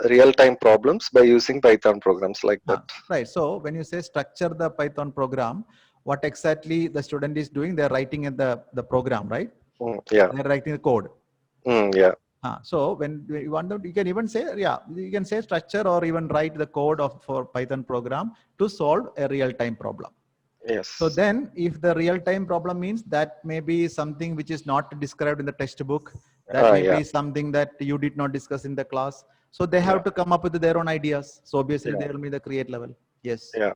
real-time problems by using Python programs like that. Right. So when you say structure the Python program, what exactly the student is doing? They're writing in the program, right? Yeah. They're writing the code. Yeah. So when you want them, you can even say, you can say structure or even write the code for Python program to solve a real-time problem. Yes. So then if the real-time problem means that may be something which is not described in the textbook, that may be something that you did not discuss in the class. So they have to come up with their own ideas. So obviously they will be the create level. Yes. Yeah.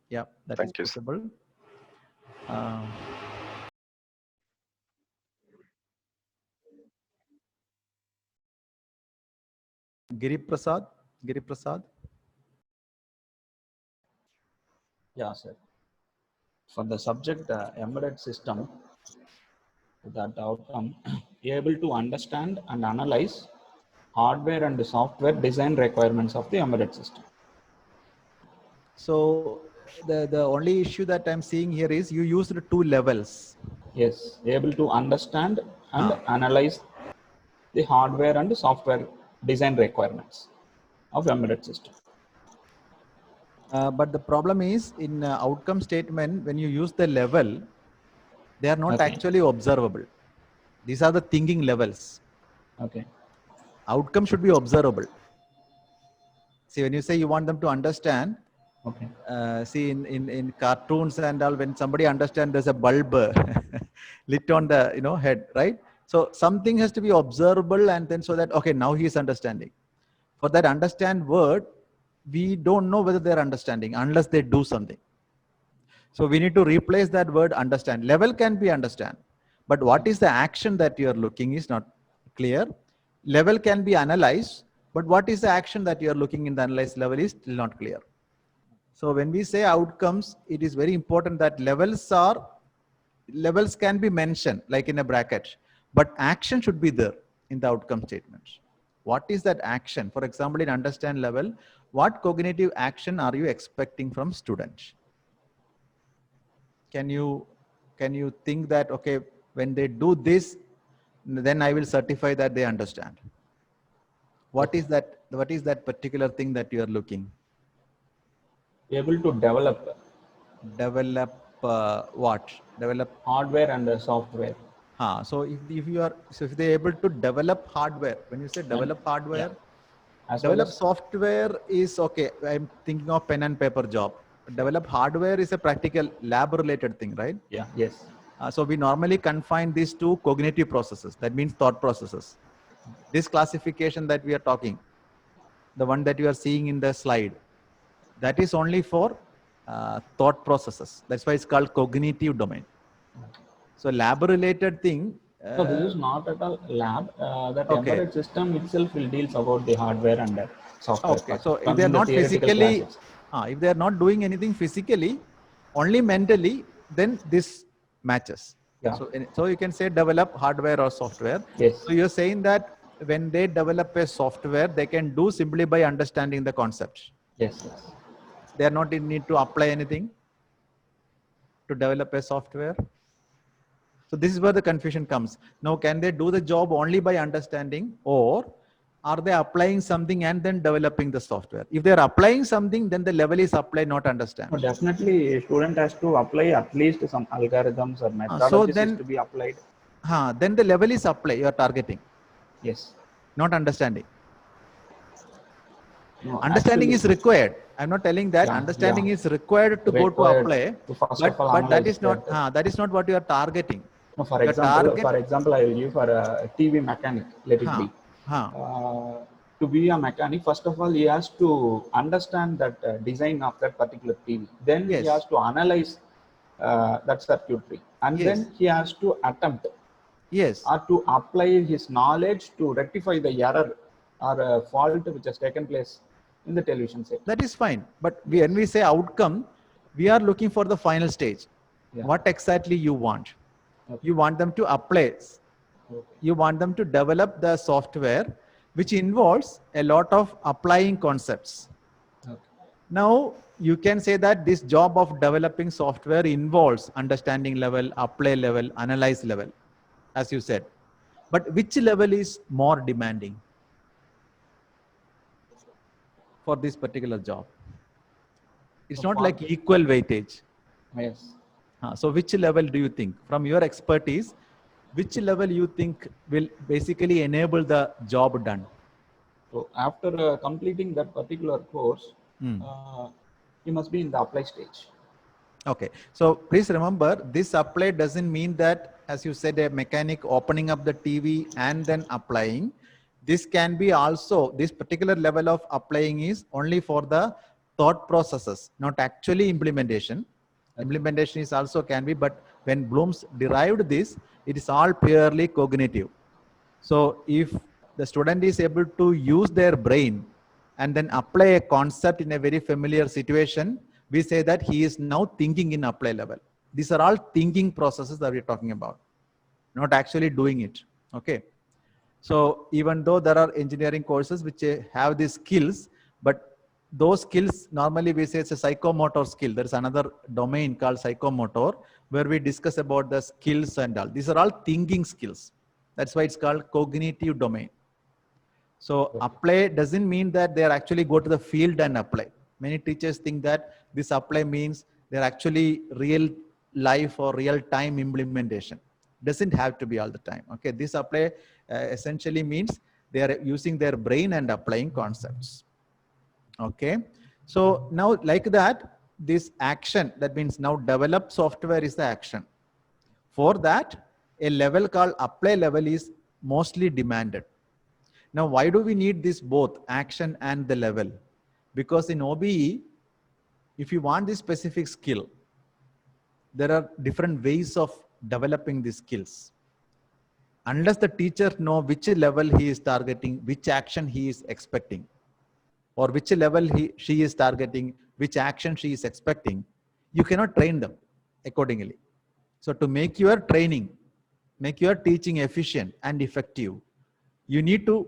Yeah, that is possible. Giri Prasad. Yeah, sir. For the subject embedded system, that outcome, you're able to understand and analyze hardware and software design requirements of the embedded system. So the only issue that I'm seeing here is you used 2 levels. Yes, able to understand and analyze the hardware and software design requirements of embedded system. But the problem is in outcome statement, when you use the level, they are not actually observable. These are the thinking levels. Okay. Outcome should be observable. See, when you say you want them to understand, okay. See in cartoons and all, when somebody understands there's a bulb lit on the head, right? So something has to be observable, and then so that okay, now he is understanding. For that understand word, we don't know whether they're understanding unless they do something. So we need to replace that word understand. Level can be understand, but what is the action that you are looking is not clear. Level can be analyzed, but what is the action that you are looking in the analyzed level is still not clear. So when we say outcomes, it is very important that levels can be mentioned like in a bracket, but action should be there in the outcome statement. What is that action? For example, in understand level, what cognitive action are you expecting from students? Can you think that, okay, when they do this, then I will certify that they understand? What is that particular thing that you are looking? Able to develop what? Develop hardware and software. So if they're able to develop hardware, when you say develop hardware, develop software is okay. I'm thinking of pen and paper job. Develop hardware is a practical lab related thing, right? Yeah. Yes. So we normally confine these to cognitive processes. That means thought processes. This classification that we are talking, the one that you are seeing in the slide, that is only for thought processes. That's why it's called cognitive domain. So lab related thing. So this is not at all lab. That embedded system itself will deals about the hardware and software. Okay. So if they are not physically, if they are not doing anything physically, only mentally, then this matches. Yeah. So you can say develop hardware or software. Yes. So you're saying that when they develop a software, they can do simply by understanding the concept. Yes. Yes. They are not in need to apply anything to develop a software. So this is where the confusion comes. Now, can they do the job only by understanding, or are they applying something and then developing the software? If they're applying something, then the level is apply, not understand. So definitely, a student has to apply at least some algorithms or methodologies to be applied. Then the level is apply, you are targeting. Yes. Not understanding. No, understanding actually, is required. I'm not telling that understanding is required to go to apply, but that is not what you are targeting. No, for example, I will give for a TV mechanic. Let it be. To be a mechanic, first of all, he has to understand that design of that particular TV. Then he has to analyze that circuitry, and then he has to attempt. Or to apply his knowledge to rectify the error or a fault which has taken place in the television set. That is fine. But when we say outcome, we are looking for the final stage. What exactly you want? You want them to apply. You want them to develop the software, which involves a lot of applying concepts. Now, you can say that this job of developing software involves understanding level, apply level, analyze level, as you said. But which level is more demanding for this particular job? It's not like equal weightage. Yes. So which level do you think, from your expertise, which level you think will basically enable the job done? So after completing that particular course, you must be in the apply stage. Okay. So please remember, this apply doesn't mean that, as you said, a mechanic opening up the TV and then applying. This can be also, this particular level of applying is only for the thought processes, not actually implementation. Implementation is also can be, but when Bloom's derived this, it is all purely cognitive. So if the student is able to use their brain and then apply a concept in a very familiar situation, we say that he is now thinking in apply level. These are all thinking processes that we're talking about, not actually doing it. Okay. So even though there are engineering courses which have these skills, but those skills, normally we say it's a psychomotor skill. There's another domain called psychomotor where we discuss about the skills and all. These are all thinking skills. That's why it's called cognitive domain. So apply doesn't mean that they are actually go to the field and apply. Many teachers think that this apply means they're actually real life or real time implementation. Doesn't have to be all the time. Okay, this apply essentially means they are using their brain and applying concepts. Okay, so now like that, this action, that means now develop software is the action. For that, a level called apply level is mostly demanded. Now, why do we need this both action and the level? Because in OBE, if you want this specific skill, there are different ways of developing these skills. Unless the teacher know which level he is targeting, which action he is expecting, or which level she is targeting, which action she is expecting, you cannot train them accordingly. So to make your training, make your teaching efficient and effective, you need to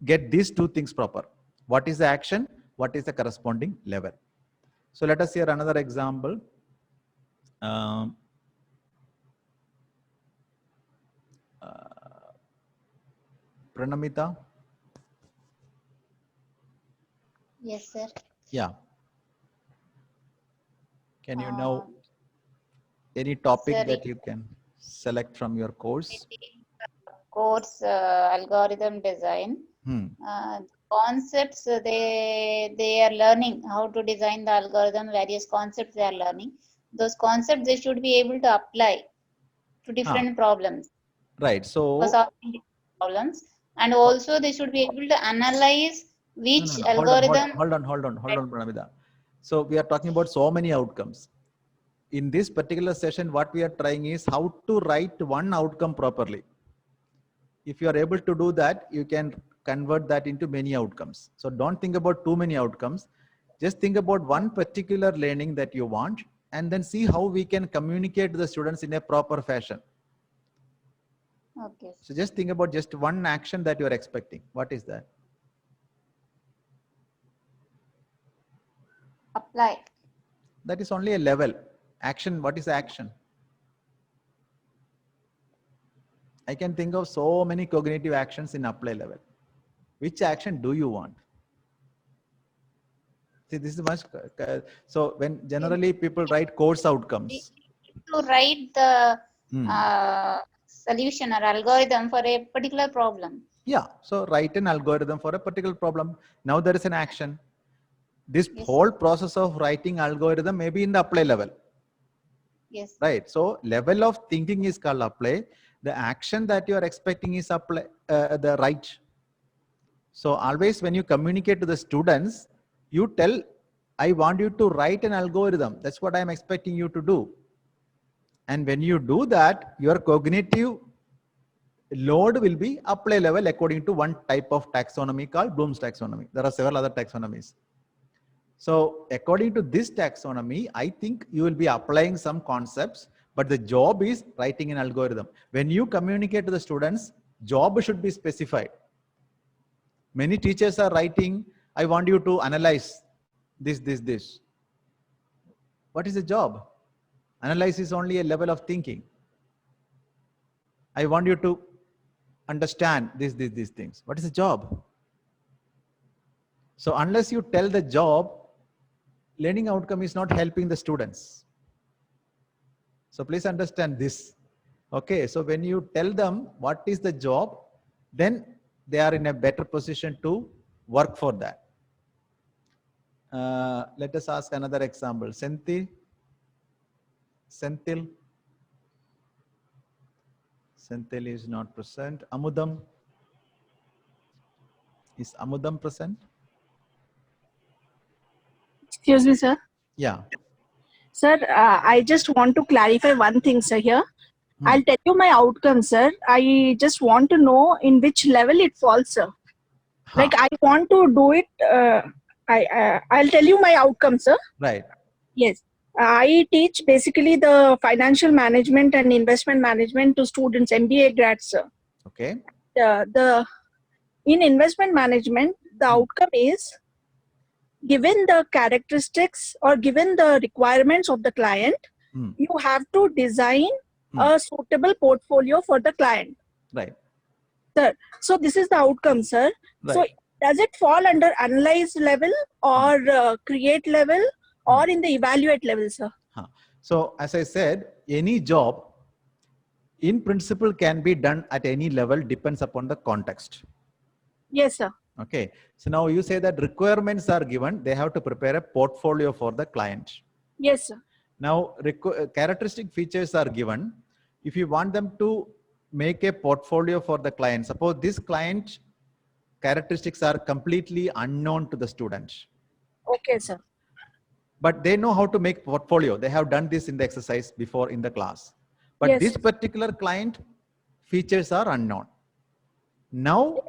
get these two things proper. What is the action? What is the corresponding level? So let us hear another example. Pranamita? Yes, sir. Yeah. Can you know any topic sir, that you can select from your course? Course algorithm design. Concepts they are learning how to design the algorithm. Various concepts they are learning. Those concepts they should be able to apply to different problems. Right. So for solving different problems, and also they should be able to analyze which algorithm. Hold on, Pranamita. So we are talking about so many outcomes. In this particular session, what we are trying is how to write one outcome properly. If you are able to do that, you can convert that into many outcomes. So don't think about too many outcomes. Just think about one particular learning that you want, and then see how we can communicate to the students in a proper fashion. Okay. So just think about just one action that you are expecting. What is that? Apply. That is only a level. Action, what is action? I can think of so many cognitive actions in apply level. Which action do you want? See, this is much. So when generally people write course outcomes. To write the solution or algorithm for a particular problem. Yeah. So write an algorithm for a particular problem. Now there is an action. This whole process of writing algorithm may be in the apply level. Yes. Right. So level of thinking is called apply. The action that you are expecting is apply the right. So always when you communicate to the students, you tell, I want you to write an algorithm. That's what I'm expecting you to do. And when you do that, your cognitive load will be apply level according to one type of taxonomy called Bloom's taxonomy. There are several other taxonomies. So according to this taxonomy, I think you will be applying some concepts, but the job is writing an algorithm. When you communicate to the students, job should be specified. Many teachers are writing, I want you to analyze this. What is the job? Analyze is only a level of thinking. I want you to understand these things. What is the job? So unless you tell the job, learning outcome is not helping the students. So please understand this. Okay, so when you tell them what is the job, then they are in a better position to work for that. Let us ask another example. Senthil. Senthil is not present. Amudam. Is Amudam present? Excuse me, sir. Yeah. Sir, I just want to clarify one thing, sir, here. I'll tell you my outcome, sir. I just want to know in which level it falls, sir. Like I want to do it. I'll tell you my outcome, sir. Right. Yes. I teach basically the financial management and investment management to students, MBA grads, sir. Okay. In investment management, the outcome is given the characteristics or given the requirements of the client, you have to design a suitable portfolio for the client. Right. Sir, so this is the outcome, sir. Right. So does it fall under analyze level or create level or in the evaluate level, sir? So as I said, any job in principle can be done at any level, depends upon the context. Yes, sir. Okay. So now you say that requirements are given, they have to prepare a portfolio for the client. Yes, sir. Now characteristic features are given. If you want them to make a portfolio for the client, suppose this client characteristics are completely unknown to the student. Okay, sir. But they know how to make portfolio. They have done this in the exercise before in the class. But Yes. this particular client features are unknown. Now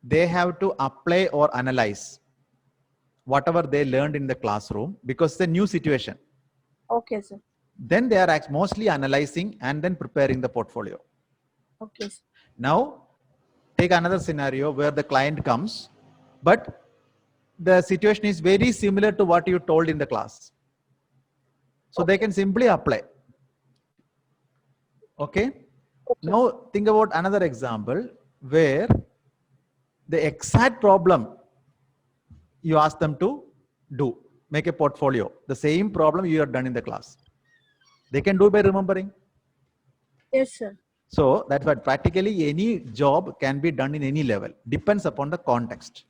they have to apply or analyze whatever they learned in the classroom because it's a new situation. Okay, sir. Then they are mostly analyzing and then preparing the portfolio. Okay, sir. Now take another scenario where the client comes, but the situation is very similar to what you told in the class. So they can simply apply. Okay. Now think about another example where the exact problem you ask them to do, make a portfolio, the same problem you have done in the class. They can do by remembering. Yes, sir. So that's why practically any job can be done in any level, depends upon the context.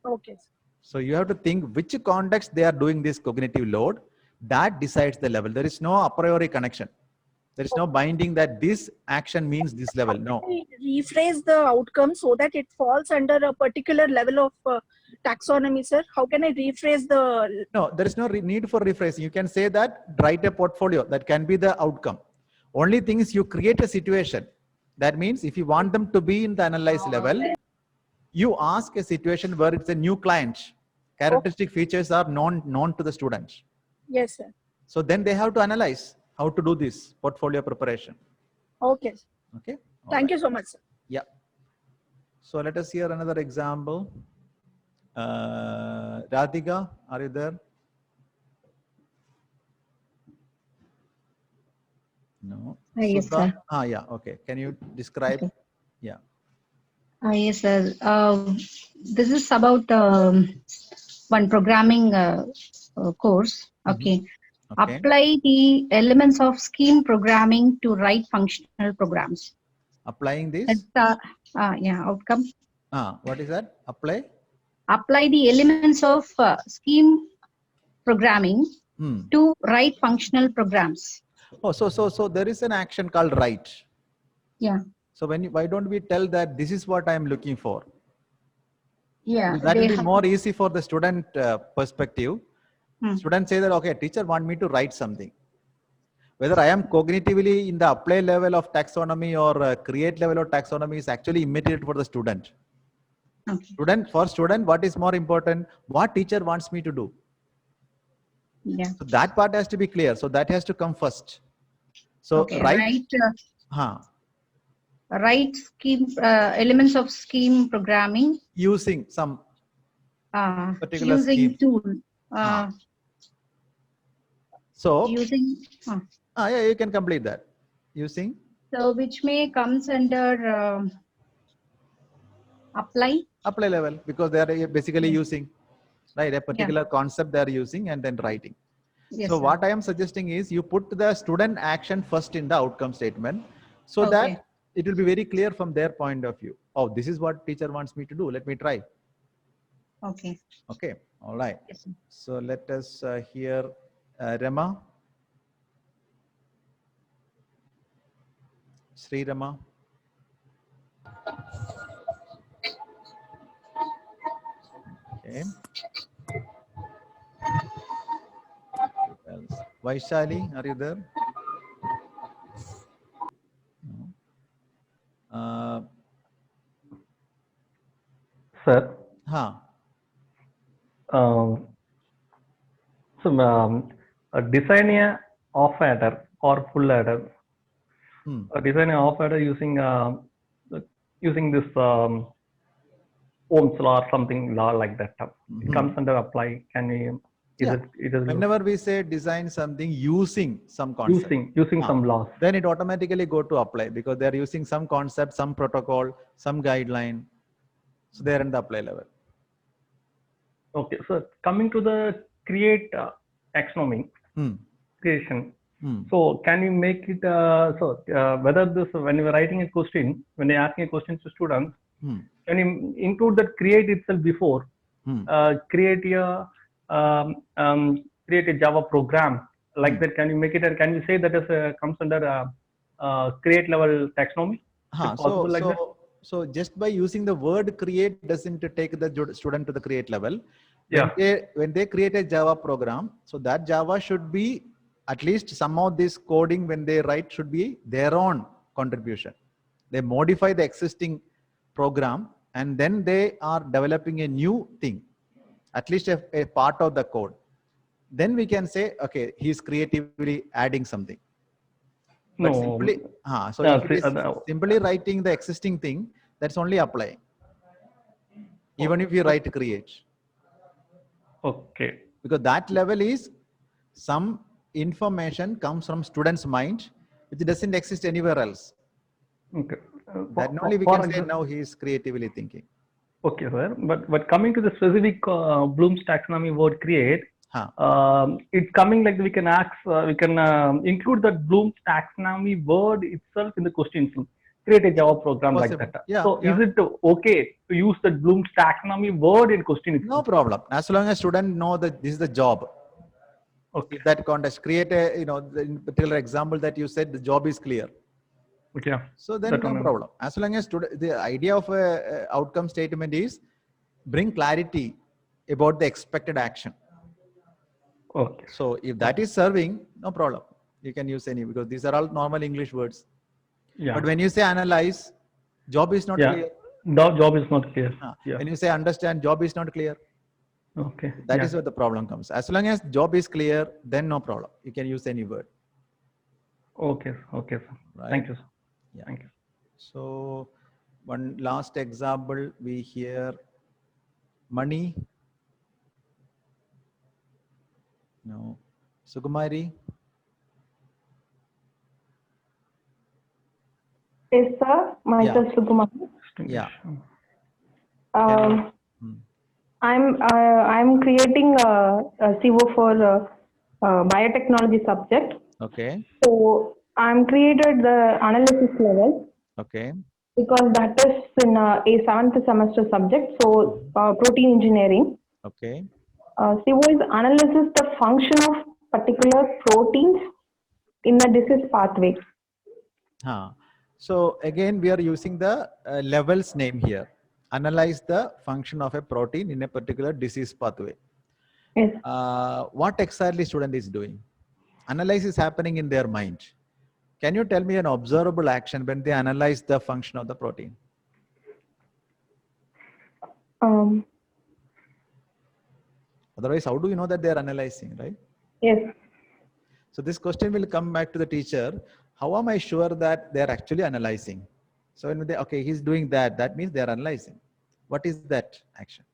Okay, sir. So you have to think which context they are doing this cognitive load, that decides the level. There is no a priori connection. There is no binding that this action means this level. No. Rephrase the outcome so that it falls under a particular level of taxonomy, sir. How can I rephrase the... No, there is no need for rephrasing. You can say that write a portfolio, that can be the outcome. Only thing is you create a situation. That means if you want them to be in the analyze level, you ask a situation where it's a new client. Characteristic features are known to the student. Yes, sir. So then they have to analyze how to do this portfolio preparation. Okay. Okay. Thank you so much, sir. Yeah. So let us hear another example. Radhika, are you there? No. Yes, Sudha? sir. Yeah. Okay. Can you describe? Okay. Yeah. Yes, sir. This is about one programming course. Okay. Okay. Apply the elements of scheme programming to write functional programs. Applying this? Outcome. What is that? Apply? Apply the elements of scheme programming to write functional programs. Oh, so there is an action called write. Yeah. So why don't we tell that this is what I am looking for? Yeah. That will be more easy for the student perspective. Students say that, okay, teacher want me to write something. Whether I am cognitively in the apply level of taxonomy or create level of taxonomy is actually immaterial for the student. Okay. For student, what is more important? What teacher wants me to do? Yeah. So that part has to be clear. So that has to come first. So okay. Write scheme elements of scheme programming using some particular using scheme. tool. So using yeah, you can complete that. Using. So which may comes under apply level, because they are basically using a particular concept they are using and then writing. Yes, so sir. what I am suggesting is you put the student action first in the outcome statement, so that it will be very clear from their point of view. Oh, this is what teacher wants me to do. Let me try. Okay. Okay. All right. Yes, sir. So let us hear Rama. Sri Rama. Okay. Vaishali, are you there? No. Sir. Design a off adder or full adder. Design a off adder using this Ohm's law or something law like that. It comes under apply. Can we? Whenever we say design something using some concept, using some laws, then it automatically go to apply because they are using some concept, some protocol, some guideline. So they are in the apply level. Okay, so coming to the create taxonomy creation. So can you make it whether this when you are writing a question, when you are asking a question to students, can you include that create itself before create a Java program like that? Can you make it, and can you say that as comes under create level taxonomy? So just by using the word create doesn't take the student to the create level. When they create a Java program, so that Java should be at least some of this coding when they write should be their own contribution. They modify the existing program and then they are developing a new thing, at least a part of the code. Then we can say, okay, he's creatively adding something. But simply, simply writing the existing thing, that's only applying. Even if you write create. Okay. Because that level is some information comes from student's mind, which doesn't exist anywhere else. Okay. That only we can say now he is creatively thinking. Okay, sir. But coming to the specific Bloom's taxonomy word create, it's coming like we can ask, we can include that Bloom's taxonomy word itself in the questions. Create a Java program like that. Is it okay to use the Bloom's taxonomy word in question itself? No problem. As long as student know that this is the job. Okay. That context, create a, the particular example that you said, the job is clear. Okay. So then no problem. As long as the idea of a outcome statement is bring clarity about the expected action. Okay. So if that is serving, no problem. You can use any, because these are all normal English words. Yeah. But when you say analyze, job is not clear. Job is not clear. When you say understand, job is not clear. Okay. That is where the problem comes. As long as job is clear, then no problem. You can use any word. Okay. Okay, sir. Right. Thank you, sir. Yeah. Thank you. So one last example, we hear money. No. Sukumari. Yes, sir. Myself, Sukumari. Yeah. I'm creating a CO for biotechnology subject. Okay. So I'm created the analysis level. Okay. Because that is in a 7th semester subject. So protein engineering. Okay. CO is analysis the function of particular proteins in a disease pathway. So again, we are using the levels name here. Analyze the function of a protein in a particular disease pathway. Yes. What exactly student is doing? Analysis is happening in their mind. Can you tell me an observable action when they analyze the function of the protein? Otherwise, how do you know that they are analyzing, right? Yes. So this question will come back to the teacher. How am I sure that they are actually analyzing? So when they, okay, he's doing that, that means they are analyzing. What is that action?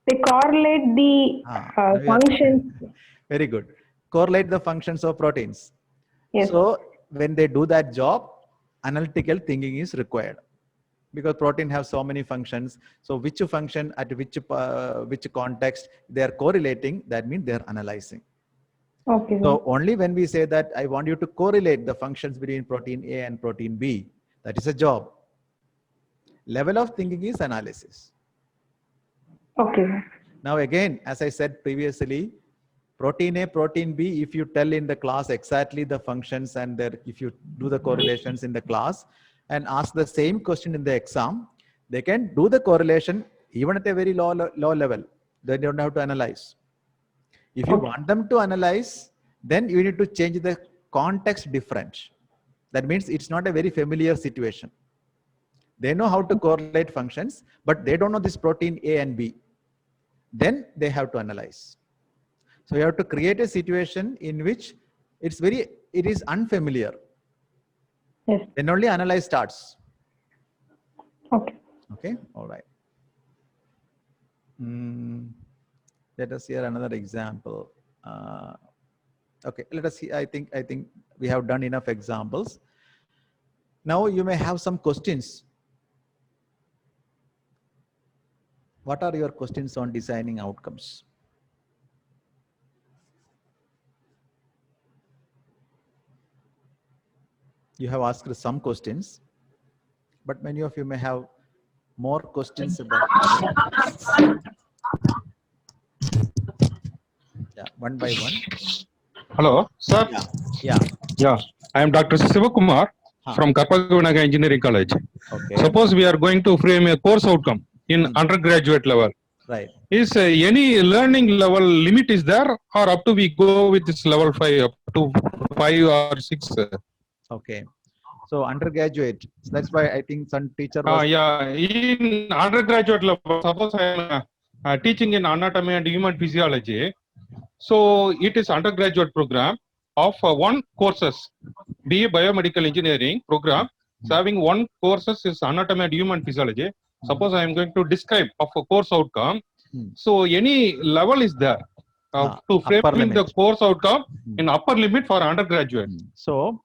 They correlate the functions. Very good. Correlate the functions of proteins. Yes. So when they do that job, analytical thinking is required. Because protein have so many functions. So which function at which context they are correlating, that means they are analyzing. Okay. So only when we say that I want you to correlate the functions between protein A and protein B, that is a job. Level of thinking is analysis. Okay. Now again, as I said previously, protein A, protein B, if you tell in the class exactly the functions and if you do the correlations in the class and ask the same question in the exam, they can do the correlation even at a very low level. They don't have to analyze. If you want them to analyze, then you need to change the context different. That means it's not a very familiar situation. They know how to correlate functions, but they don't know this protein A and B. Then they have to analyze. So you have to create a situation in which it is unfamiliar. Yes. Then only analyze starts. Okay. Okay, all right. Let us hear another example. Okay, let us see. I think we have done enough examples. Now you may have some questions. What are your questions on designing outcomes? You have asked some questions, but many of you may have more questions about. Yeah, one by one. Hello, sir. Yeah. I am Dr. Sivakumar from Karpagavinaga Engineering College. Okay. Suppose we are going to frame a course outcome in undergraduate level. Right. Is any learning level limit is there, or up to we go with this level 5 up to 5 or 6? Okay. So undergraduate. So that's why I think some teacher was. Yeah, in undergraduate level, suppose I am teaching in anatomy and human physiology. So it is undergraduate program of one courses, BA Biomedical Engineering program. So having one courses is anatomy and human physiology. Suppose I am going to describe of a course outcome. So any level is there to framing the course outcome in upper limit for undergraduate. So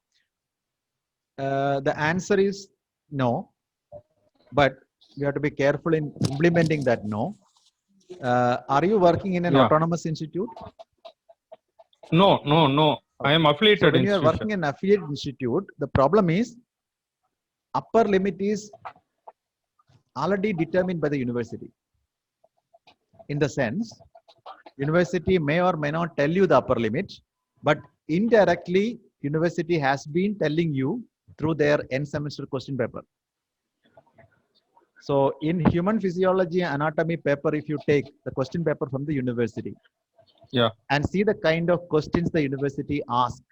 the answer is no, but you have to be careful in implementing that no. Are you working in an autonomous institute? No. I am affiliated. So when you are working in an affiliate institute, the problem is upper limit is already determined by the university. In the sense, university may or may not tell you the upper limit, but indirectly, university has been telling you through their end semester question paper. So in human physiology and anatomy paper, if you take the question paper from the university, and see the kind of questions the university asks,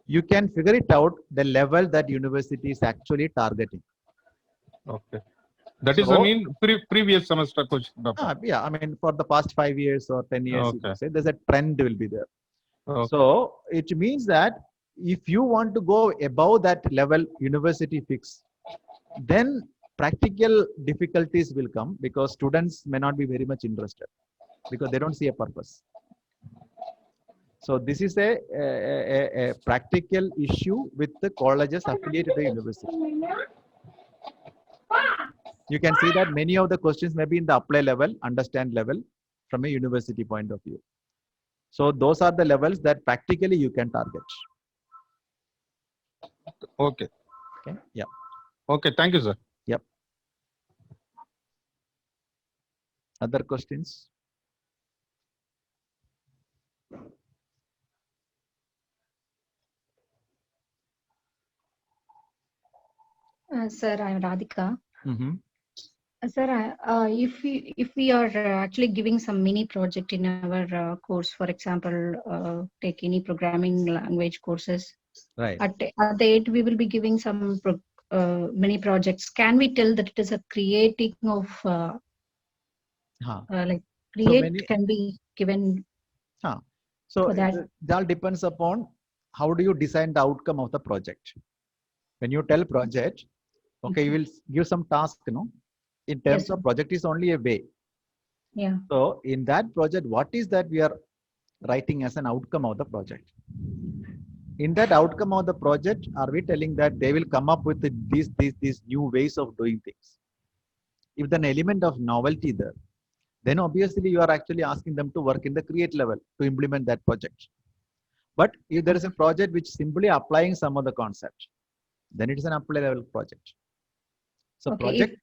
you can figure it out the level that university is actually targeting. Okay. That is, I mean, previous semester question paper. Yeah, I mean, for the past 5 years or 10 years, you can say there's a trend will be there. Okay. So it means that if you want to go above that level university fix, then practical difficulties will come because students may not be very much interested because they don't see a purpose. So this is a practical issue with the colleges affiliated to the university. You can see that many of the questions may be in the apply level, understand level from a university point of view. So those are the levels that practically you can target. Okay. Okay. Yeah. Okay. Thank you, sir. Yep. Other questions? Sir, I'm Radhika. Sir, if we are actually giving some mini project in our course, for example, take any programming language courses. Right. At the end, we will be giving some mini projects. Can we tell that it is a creating of like create can be given? So that all depends upon how do you design the outcome of the project. When you tell project, okay, you will give some task, in terms of project is only a way. Yeah. So in that project, what is that we are writing as an outcome of the project? In that outcome of the project, are we telling that they will come up with these new ways of doing things? If there's an element of novelty there, then obviously you are actually asking them to work in the create level to implement that project. But if there is a project which simply applying some of the concept, then it is an apply level project. So project,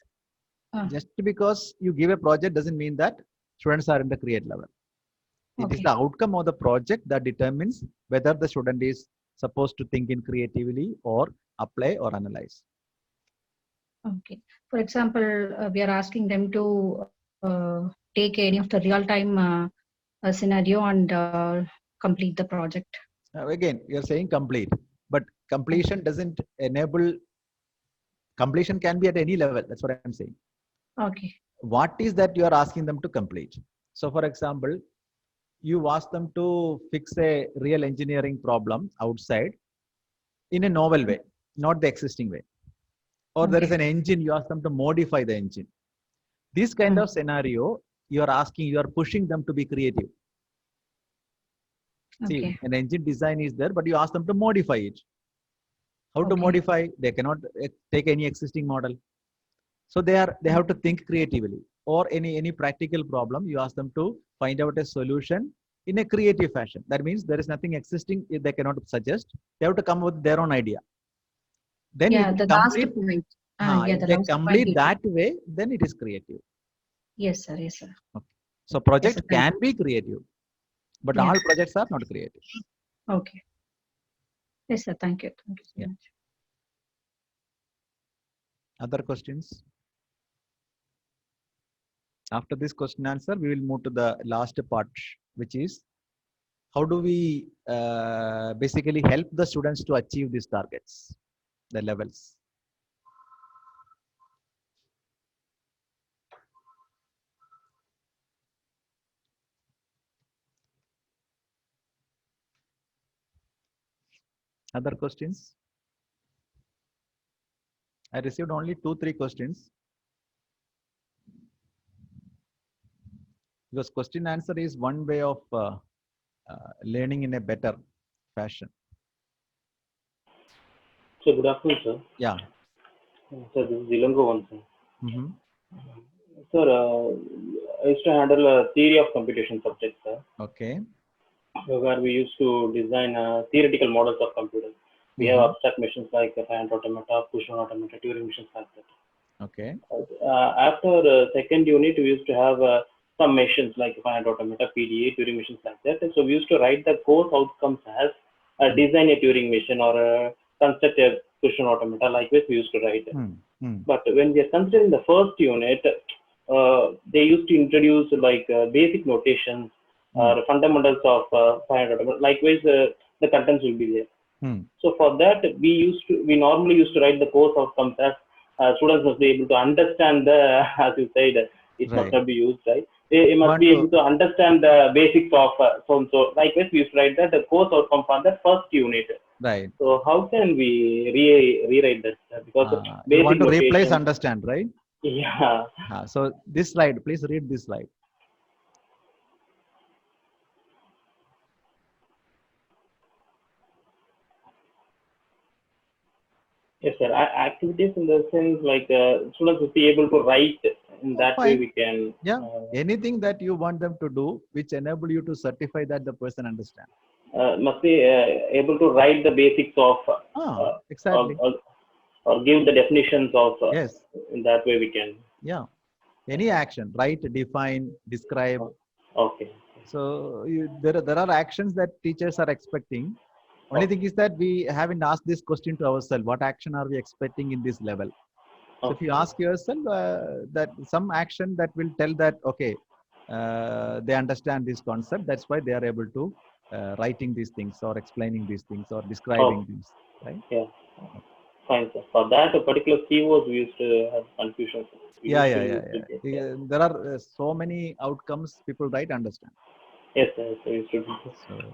just because you give a project doesn't mean that students are in the create level. It is the outcome of the project that determines whether the student is supposed to think in creatively or apply or analyze. Okay. For example, we are asking them to take any of the real-time scenario and complete the project. Again, you're saying complete, but completion doesn't enable. Completion can be at any level. That's what I'm saying. Okay. What is that you are asking them to complete? So, for example, you ask them to fix a real engineering problem outside in a novel way, not the existing way. or there is an engine, you ask them to modify the engine. This kind of scenario, you are pushing them to be creative. See, an engine design is there, but you ask them to modify it. How to modify? They cannot take any existing model. So they have to think creatively. Or any practical problem, you ask them to find out a solution in a creative fashion. That means there is nothing existing they cannot suggest. They have to come with their own idea. Then if the last point. if they complete that way, then it is creative. Yes, sir. Yes, sir. Okay. So project can be creative, but all projects are not creative. Okay. Yes, sir. Thank you. Thank you so much. Other questions? After this question answer, we will move to the last part, which is how do we basically help the students to achieve these targets, the levels. Other questions? I received only 2-3 questions. Because question answer is one way of learning in a better fashion. So good afternoon, sir. Yeah. Sir, this is Zilango one, sir. Mm-hmm. Sir, I used to handle a theory of computation subject, sir. Okay. Where we used to design theoretical models of computers. We have abstract machines like finite automata, push-on automata, Turing machines like that. Okay. After second unit, we used to have some machines like finite automata, PDA, Turing machines like that. And so we used to write the course outcomes as design a Turing machine or construct a push-on automata. Like this, we used to write. But when we are considering the first unit, they used to introduce like basic notations or fundamentals of finite automata. Likewise, the contents will be there. So for that, we normally used to write the course outcomes as students must be able to understand the, as you said, it must not be used, right? They must be able to understand the basics of so and so. Likewise, we used to write that the course outcome for the first unit. Right. So how can we rewrite that? Because you want to notation, replace understand, right? Yeah. So this slide, please read this slide. Yes, sir. Activities in the sense like students will be able to write in that way we can. Yeah. Anything that you want them to do, which enable you to certify that the person understands. Must be able to write the basics of. Exactly. Or give the definitions of. Yes. In that way we can. Yeah. Any action, write, define, describe. Okay. So there are actions that teachers are expecting. Only thing is that we haven't asked this question to ourselves. What action are we expecting in this level? So if you ask yourself that some action that will tell that, okay, they understand this concept. That's why they are able to writing these things or explaining these things or describing these, right? Yeah. Fine, sir. For that particular keywords, we used to have confusion. Yeah. There are so many outcomes people write understand. Yes, sir. So we used to do. So,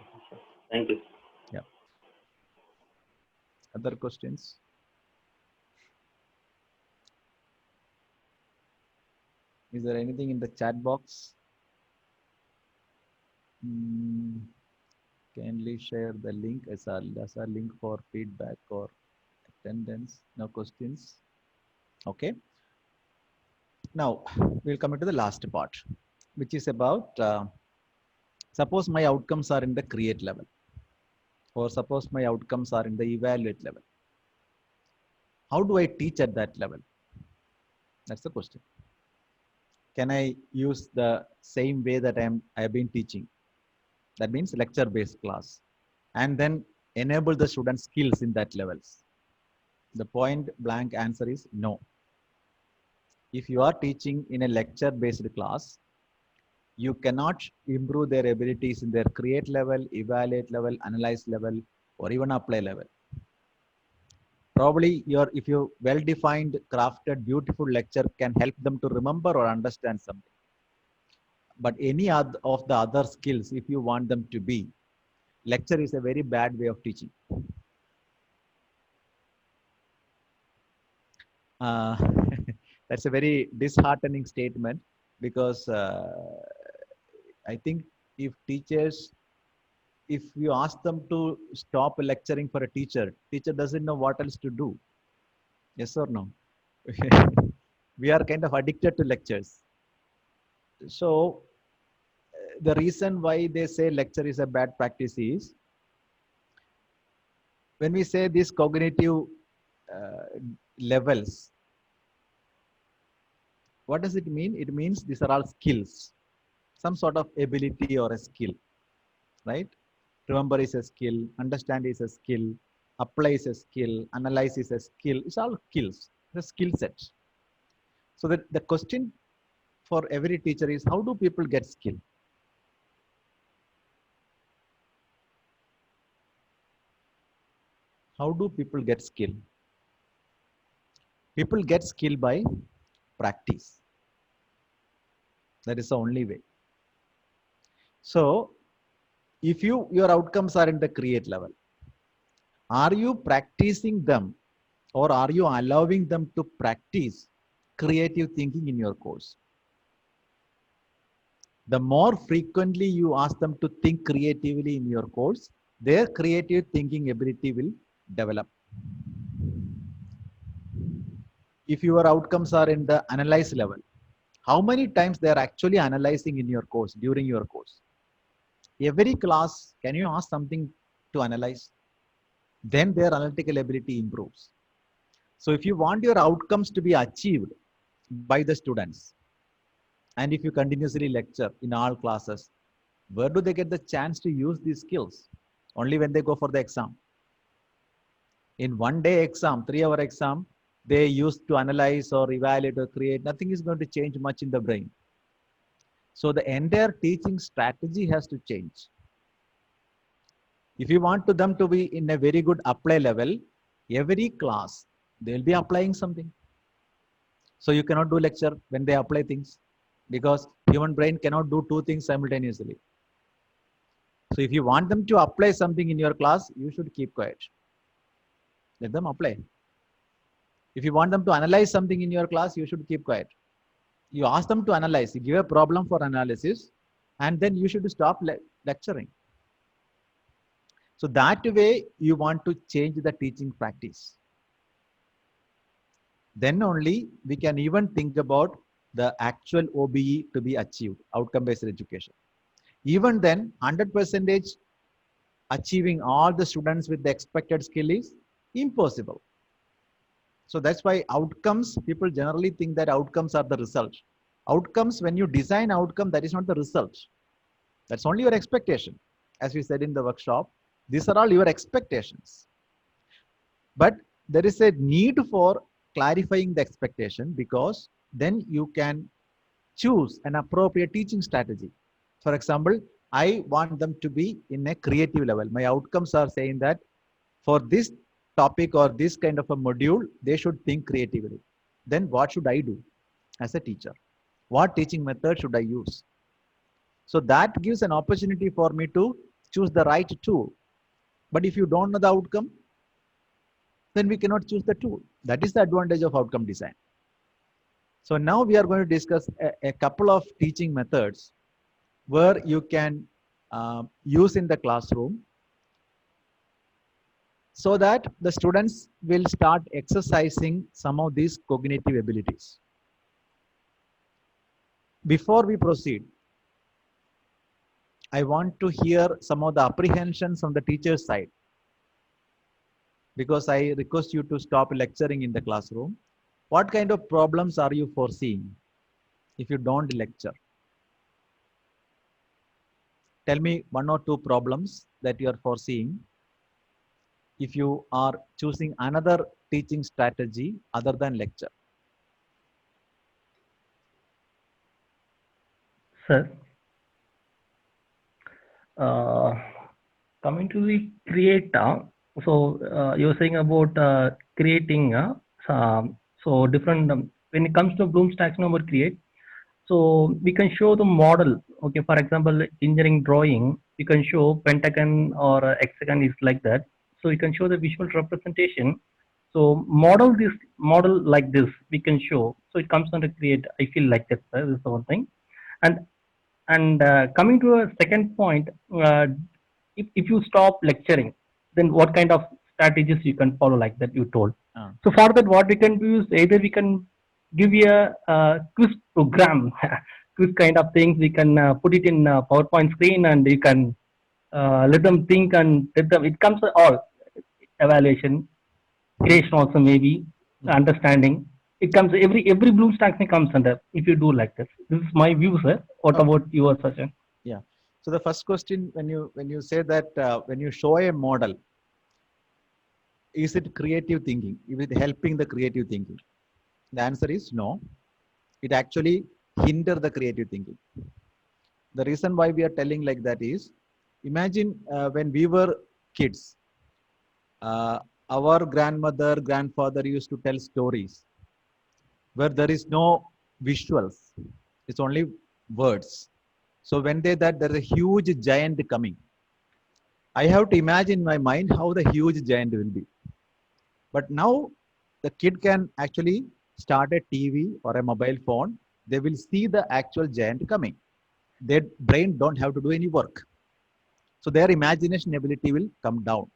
thank you. Yeah. Other questions? Is there anything in the chat box? Kindly share the link as a link for feedback or attendance. No questions. Okay. Now we'll come into the last part, which is about suppose my outcomes are in the create level, or suppose my outcomes are in the evaluate level. How do I teach at that level? That's the question. Can I use the same way that I have been teaching? That means lecture-based class, and then enable the student skills in that levels. The point blank answer is no. If you are teaching in a lecture-based class, you cannot improve their abilities in their create level, evaluate level, analyze level, or even apply level. Probably if you well-defined, crafted, beautiful lecture can help them to remember or understand something. But any of the other skills, if you want them to be, lecture is a very bad way of teaching. Uh, that's a very disheartening statement because I think if teachers, if you ask them to stop lecturing for a teacher doesn't know what else to do. Yes or no? We are kind of addicted to lectures. So the reason why they say lecture is a bad practice is when we say these cognitive levels, what does it mean? It means these are all skills, some sort of ability or a skill, right? Remember is a skill, understand is a skill, apply is a skill, analyze is a skill. It's all skills, the skill set. So that the question for every teacher is, how do people get skill? How do people get skill? People get skill by practice. That is the only way. So if your outcomes are in the create level, are you practicing them or are you allowing them to practice creative thinking in your course? The more frequently you ask them to think creatively in your course, their creative thinking ability will develop. If your outcomes are in the analyze level, how many times they are actually analyzing in your course, during your course? Every class, can you ask something to analyze? Then their analytical ability improves. So if you want your outcomes to be achieved by the students, and if you continuously lecture in all classes, where do they get the chance to use these skills? Only when they go for the exam. In 1 day exam, 3-hour exam, they used to analyze or evaluate or create, nothing is going to change much in the brain. So the entire teaching strategy has to change. If you want them to be in a very good apply level, every class, they'll be applying something. So you cannot do lecture when they apply things because human brain cannot do two things simultaneously. So if you want them to apply something in your class, you should keep quiet. Let them apply. If you want them to analyze something in your class, you should keep quiet. You ask them to analyze, you give a problem for analysis, and then you should stop lecturing. So that way you want to change the teaching practice. Then only we can even think about the actual OBE to be achieved, outcome-based education. Even then, 100% achieving all the students with the expected skill is impossible. So that's why outcomes, people generally think that outcomes are the result. Outcomes, when you design outcome, that is not the result. That's only your expectation. As we said in the workshop, these are all your expectations. But there is a need for clarifying the expectation because then you can choose an appropriate teaching strategy. For example, I want them to be in a creative level. My outcomes are saying that for this topic or this kind of a module, they should think creatively. Then what should I do as a teacher? What teaching method should I use? So that gives an opportunity for me to choose the right tool. But if you don't know the outcome, then we cannot choose the tool. That is the advantage of outcome design. So now we are going to discuss a couple of teaching methods where you can use in the classroom so that the students will start exercising some of these cognitive abilities. Before we proceed, I want to hear some of the apprehensions from the teacher's side, because I request you to stop lecturing in the classroom. What kind of problems are you foreseeing if you don't lecture? Tell me 1 or 2 problems that you are foreseeing if you are choosing another teaching strategy other than lecture. Sir, coming to the creator, so you're saying about creating, so different, when it comes to Bloom's taxonomy create, so we can show the model. Okay, for example, engineering drawing, we can show pentagon or hexagon is like that. So you can show the visual representation. So model like this we can show. So it comes under create. I feel like that, sir. This is one thing. And coming to a second point, if you stop lecturing, then what kind of strategies you can follow, like that you told. So for that, what we can do is either we can give you a quiz program, quiz kind of things. We can put it in PowerPoint screen, and you can let them think, and let them. It comes all evaluation, creation also maybe, understanding. It comes every Bloom's taxonomy comes under if you do like this. This is my view, sir. What about your suggestion? Yeah. So the first question, when you say that when you show a model, is it creative thinking? Is it helping the creative thinking? The answer is no. It actually hinders the creative thinking. The reason why we are telling like that is, imagine when we were kids, our grandmother, grandfather used to tell stories where there is no visuals. It's only words. So when there is a huge giant coming, I have to imagine in my mind how the huge giant will be. But now the kid can actually start a TV or a mobile phone. They will see the actual giant coming. Their brain don't have to do any work. So their imagination ability will come down.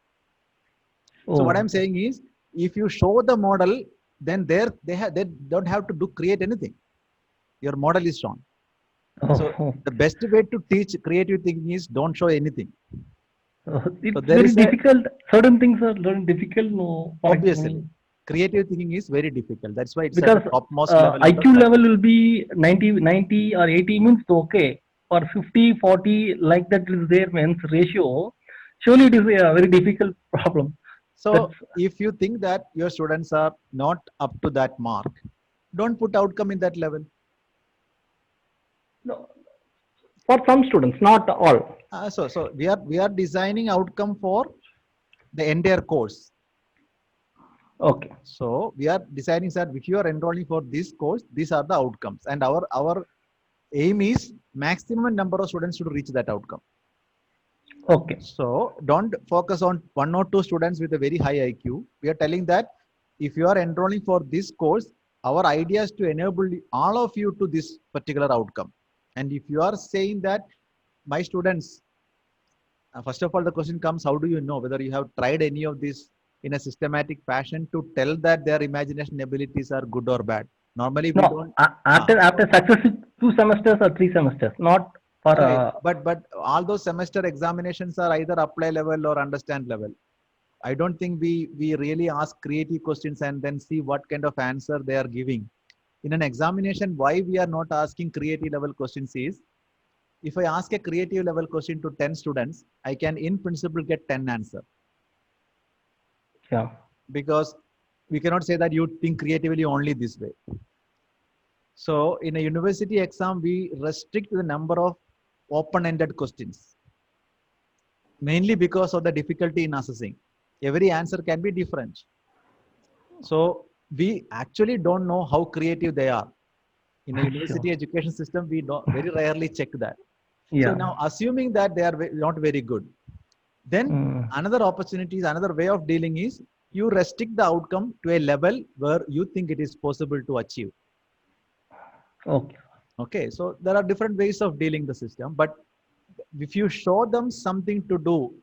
So what I'm saying is, if you show the model, then they don't have to create anything. Your model is shown. So the best way to teach creative thinking is don't show anything. It's very difficult. Certain things are very difficult. No, obviously, creative thinking is very difficult. That's why it's because at the topmost level. IQ level will be 90 or 80 means okay. For 50, 40 like that is there means ratio. Surely it is a very difficult problem. So if you think that your students are not up to that mark, don't put outcome in that level. No, for some students, not all. So we are designing outcome for the entire course. Okay. So we are deciding that if you are enrolling for this course, these are the outcomes, and our aim is maximum number of students should reach that outcome. Okay. So don't focus on 1 or 2 students with a very high IQ. We are telling that if you are enrolling for this course, our idea is to enable all of you to this particular outcome. And if you are saying that my students, first of all, the question comes, how do you know whether you have tried any of this in a systematic fashion to tell that their imagination abilities are good or bad? Normally, we don't. After successive 2 semesters or 3 semesters, not for. Right. But all those semester examinations are either apply level or understand level. I don't think we really ask creative questions and then see what kind of answer they are giving. In an examination, why we are not asking creative level questions is, if I ask a creative level question to 10 students, I can in principle get 10 answers. Yeah. Because we cannot say that you think creatively only this way. So in a university exam, we restrict the number of open-ended questions, mainly because of the difficulty in assessing. Every answer can be different. So we actually don't know how creative they are. In a university education system, we don't very rarely check that. Yeah. So now, assuming that they are not very good, then another opportunity, another way of dealing is you restrict the outcome to a level where you think it is possible to achieve. Okay. Okay. So there are different ways of dealing the system, but if you show them something to do,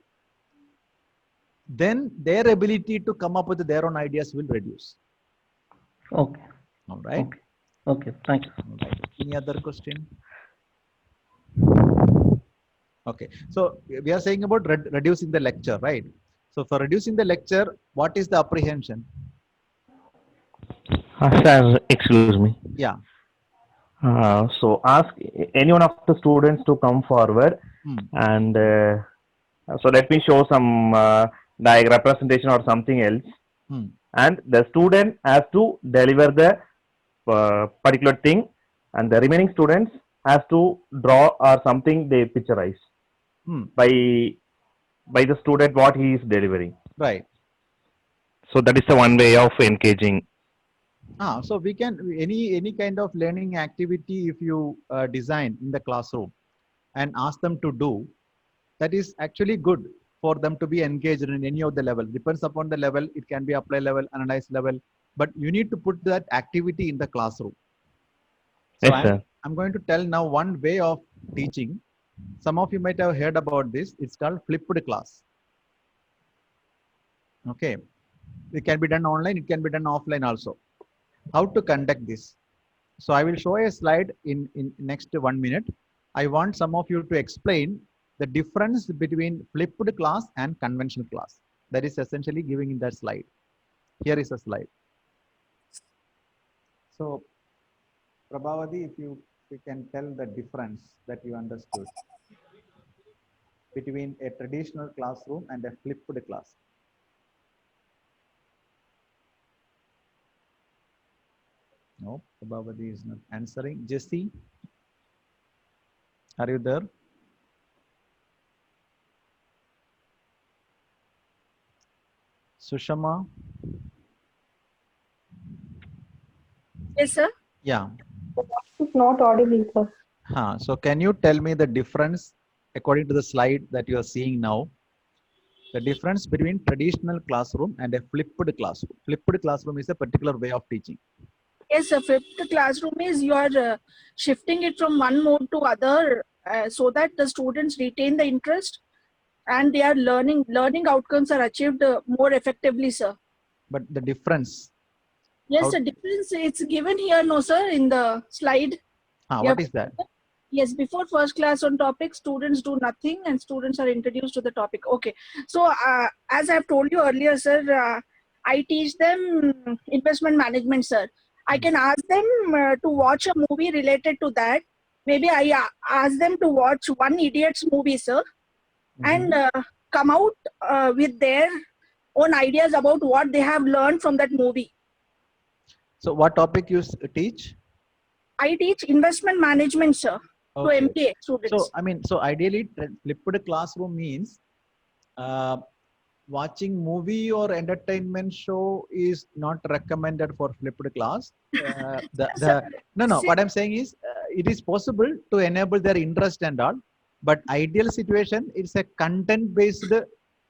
then their ability to come up with their own ideas will reduce. Okay. All right. Okay. Okay. Thank you. All right. Any other question? Okay. So we are saying about reducing the lecture, right? So for reducing the lecture, what is the apprehension? Sir, excuse me. Yeah. So ask any one of the students to come forward and so let me show some diagram representation or something else. And the student has to deliver the particular thing, and the remaining students has to draw or something they picturize by the student what he is delivering. Right. So that is the one way of engaging. So we can any kind of learning activity, if you design in the classroom and ask them to do, that is actually good. for them to be engaged in any of the level. Depends upon the level. It can be apply level, analyze level, but you need to put that activity in the classroom. So Yes, I'm going to tell now one way of teaching. Some of you might have heard about this. It's called flipped class. Okay. It can be done online. It can be done offline also. How to conduct this? So I will show a slide in next 1 minute. I want some of you to explain the difference between flipped class and conventional class. That is essentially giving in that slide. Here is a slide. So Prabhavati, if you can tell the difference that you understood between a traditional classroom and a flipped class. No, Prabhavati is not answering. Jesse, are you there? Sushama? Yes, sir. Yeah. It's not audible, sir. So can you tell me the difference according to the slide that you are seeing now? The difference between traditional classroom and a flipped classroom. Flipped classroom is a particular way of teaching. Yes, sir. Flipped classroom is you are shifting it from one mode to other so that the students retain the interest and they are learning outcomes are achieved more effectively, sir. But the difference? Yes, the difference it's given here, no, sir, in the slide. What is that? Yes, before first class on topic, students do nothing and students are introduced to the topic. Okay. So as I've told you earlier, sir, I teach them investment management, sir. I can ask them to watch a movie related to that. Maybe I ask them to watch One Idiot's movie, sir, and come out with their own ideas about what they have learned from that movie. So what topic you teach? I teach investment management, sir, to MBA students. So ideally, flipped classroom means watching movie or entertainment show is not recommended for flipped class. What I'm saying is it is possible to enable their interest and all, but ideal situation, it's a content based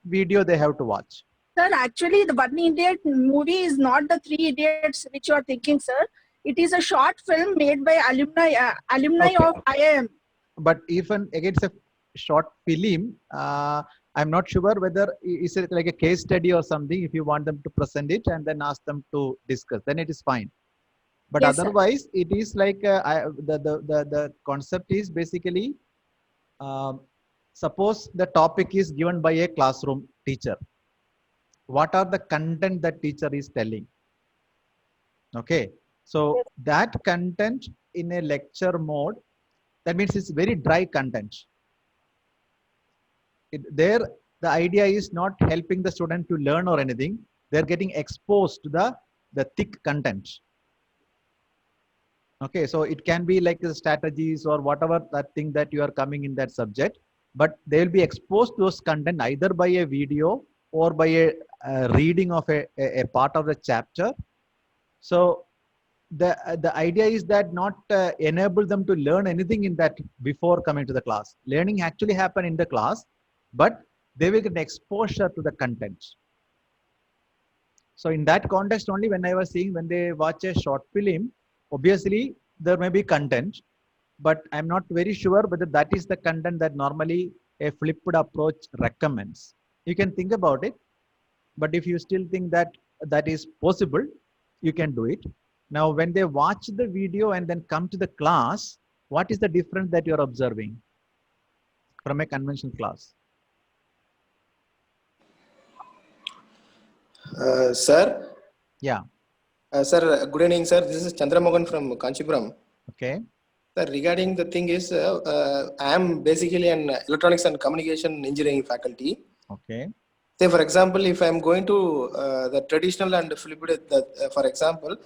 video they have to watch. Sir, actually the One Idiot movie is not the Three Idiots which you are thinking, sir. It is a short film made by alumni of IIM. But even again, it's a short film. I'm not sure whether it's like a case study or something. If you want them to present it and then ask them to discuss, then it is fine. But yes, otherwise, sir, it is like the concept is basically suppose the topic is given by a classroom teacher. What are the content that teacher is telling? Okay, so that content in a lecture mode, that means it's very dry content. The idea is not helping the student to learn or anything. They're getting exposed to the thick content. Okay, so it can be like the strategies or whatever that thing that you are coming in that subject, but they will be exposed to those content either by a video or by a reading of a part of the chapter. So the idea is that not enable them to learn anything in that before coming to the class. Learning actually happen in the class, but they will get exposure to the content. So in that context only, when I was seeing when they watch a short film, obviously there may be content, but I'm not very sure whether that is the content that normally a flipped approach recommends. You can think about it, but if you still think that that is possible, you can do it. Now, when they watch the video and then come to the class, what is the difference that you're observing from a conventional class? Sir? Yeah. Sir, good evening, sir. This is Chandramohan from Kanchipuram. Okay. Sir, regarding the thing is, I am basically an electronics and communication engineering faculty. Okay. Say, for example, if I am going to the traditional and flipped, for example,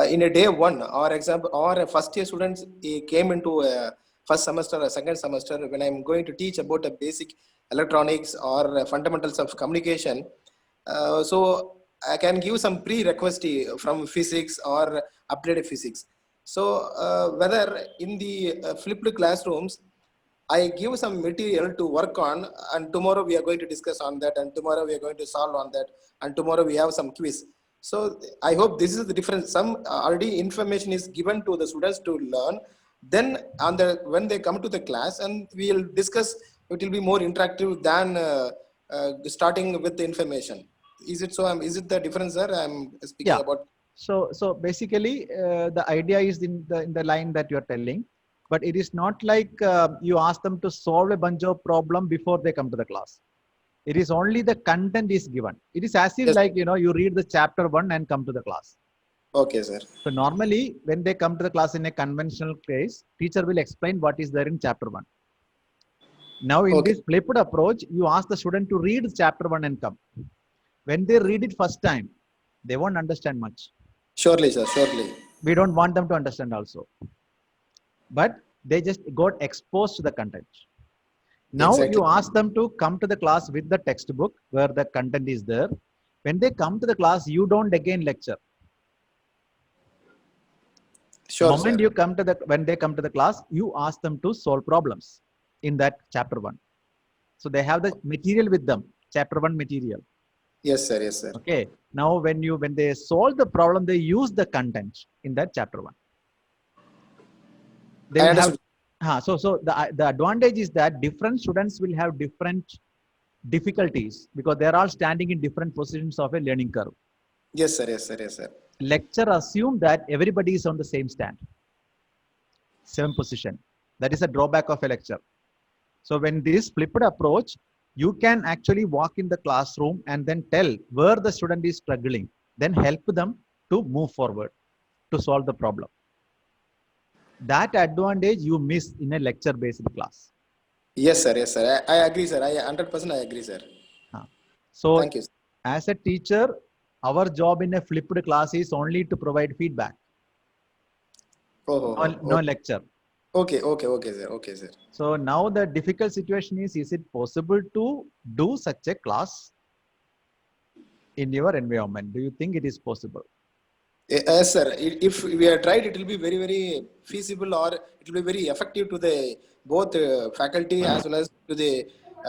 in a day one, or a first year students came into a first semester or second semester, when I'm going to teach about a basic electronics or fundamentals of communication, so I can give some prerequisite from physics or applied physics. So whether in the flipped classrooms, I give some material to work on, and tomorrow we are going to discuss on that, and tomorrow we are going to solve on that, and tomorrow we have some quiz. So I hope this is the difference. Some already information is given to the students to learn. Then when they come to the class, and we will discuss, it will be more interactive than starting with the information. Is it so? Is it the difference, sir? I'm speaking about. So basically, the idea is in the line that you are telling. But it is not like you ask them to solve a bunch of problem before they come to the class. It is only the content is given. It is as if like, you read the chapter 1 and come to the class. Okay, sir. So normally when they come to the class in a conventional case, teacher will explain what is there in chapter 1. Now in this flipped approach, you ask the student to read chapter 1 and come. When they read it first time, they won't understand much. Surely, sir, surely. We don't want them to understand also. But they just got exposed to the content. Now you ask them to come to the class with the textbook where the content is there. When they come to the class, you don't again lecture. Sure, When they come to the class, you ask them to solve problems in that chapter 1. So they have the material with them, chapter 1 material. Yes, sir. Yes, sir. Okay. Now when they solve the problem, they use the content in that chapter 1. They have, so the advantage is that different students will have different difficulties because they are all standing in different positions of a learning curve. Yes, sir. Yes, sir. Yes, sir. Lecture assume that everybody is on the same stand, same position. That is a drawback of a lecture. So when this flipped approach, you can actually walk in the classroom and then tell where the student is struggling, then help them to move forward to solve the problem. That advantage you miss in a lecture-based class. Yes, sir. Yes, sir. I agree, sir. 100% I agree, sir. So, thank you, sir. As a teacher, our job in a flipped class is only to provide feedback. No lecture. Okay, sir. Okay, sir. So now the difficult situation is it possible to do such a class in your environment? Do you think it is possible? Yes, sir. If we are tried, it will be very, very feasible, or it will be very effective to the both faculty as well as to the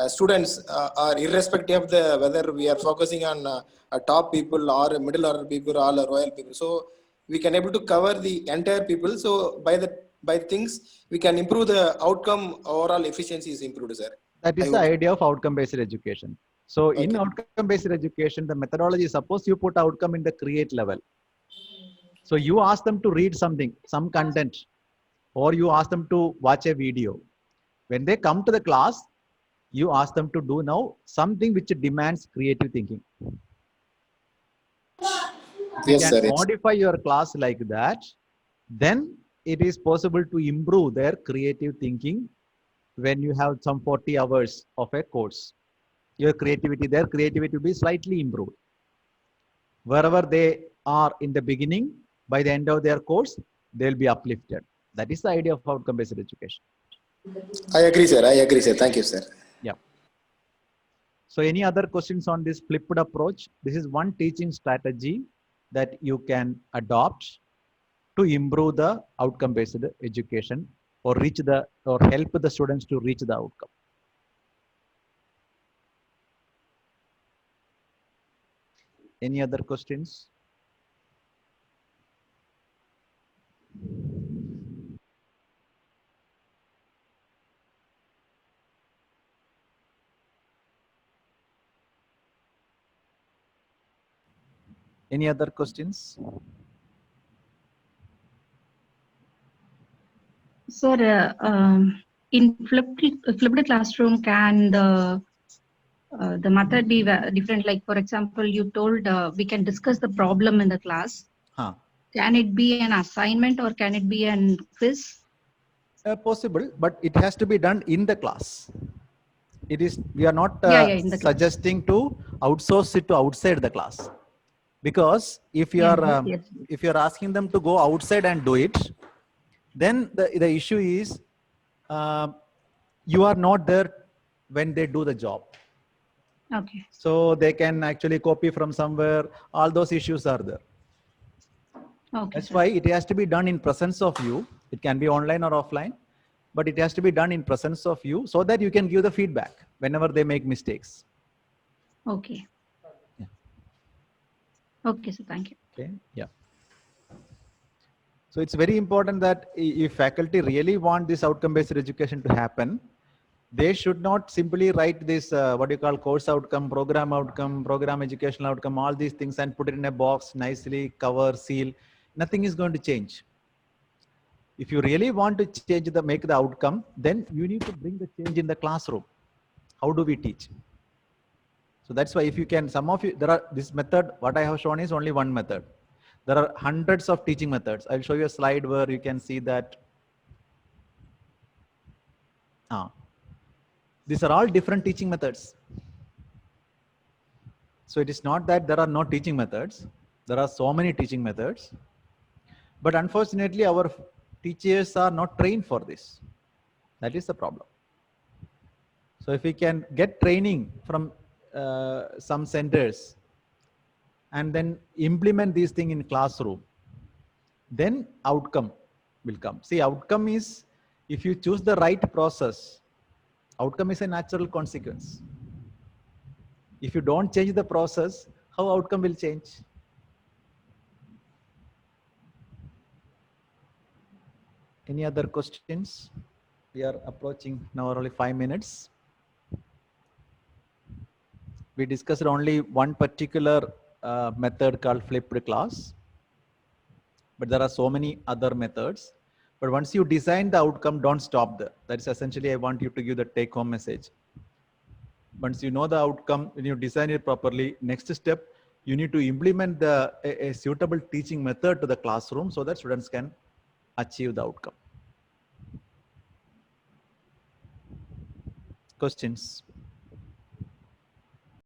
students, or irrespective of the whether we are focusing on top people or middle order people or royal people. So we can able to cover the entire people. So by things we can improve the outcome. Overall efficiency is improved, sir. That is the idea of outcome-based education. So in outcome-based education, the methodology, suppose you put outcome in the create level. So you ask them to read something, some content, or you ask them to watch a video. When they come to the class, you ask them to do now something which demands creative thinking. You can modify your class like that. Then it is possible to improve their creative thinking when you have some 40 hours of a course. Their creativity will be slightly improved. Wherever they are in the beginning, by the end of their course, they'll be uplifted. That is the idea of outcome-based education. I agree, sir. I agree, sir. Thank you, sir. Yeah. So any other questions on this flipped approach? This is one teaching strategy that you can adopt to improve the outcome-based education or help the students to reach the outcome. Any other questions? Any other questions? Sir, in flipped classroom, can the method be different? Like, for example, you told we can discuss the problem in the class. Can it be an assignment or can it be an quiz? Possible, but it has to be done in the class. We are not suggesting to outsource it to outside the class. Because if you are if you're asking them to go outside and do it, then the issue is you are not there when they do the job. Okay. So they can actually copy from somewhere. All those issues are there. Okay. That's why it has to be done in presence of you. It can be online or offline. but it has to be done in presence of you so that you can give the feedback whenever they make mistakes. Okay. Yeah. Okay, so thank you. Okay. Yeah. So it's very important that if faculty really want this outcome-based education to happen, they should not simply write this, what you call course outcome, program educational outcome, all these things and put it in a box, nicely cover, seal. Nothing is going to change. If you really want to change make the outcome, then you need to bring the change in the classroom. How do we teach? So that's why if you can, some of you, there are this method, what I have shown is only one method. There are hundreds of teaching methods. I'll show you a slide where you can see that. These are all different teaching methods. So it is not that there are no teaching methods. There are so many teaching methods. But unfortunately, our teachers are not trained for this. That is the problem. So if we can get training from some centers and then implement these things in classroom, then outcome will come. See, outcome is, if you choose the right process, outcome is a natural consequence. If you don't change the process, how outcome will change? Any other questions? We are approaching now only 5 minutes. We discussed only one particular method called flipped class, but there are so many other methods. But once you design the outcome, don't stop there. That's essentially, I want you to give the take home message. Once you know the outcome, when you design it properly, next step, you need to implement a suitable teaching method to the classroom so that students can achieve the outcome. Questions?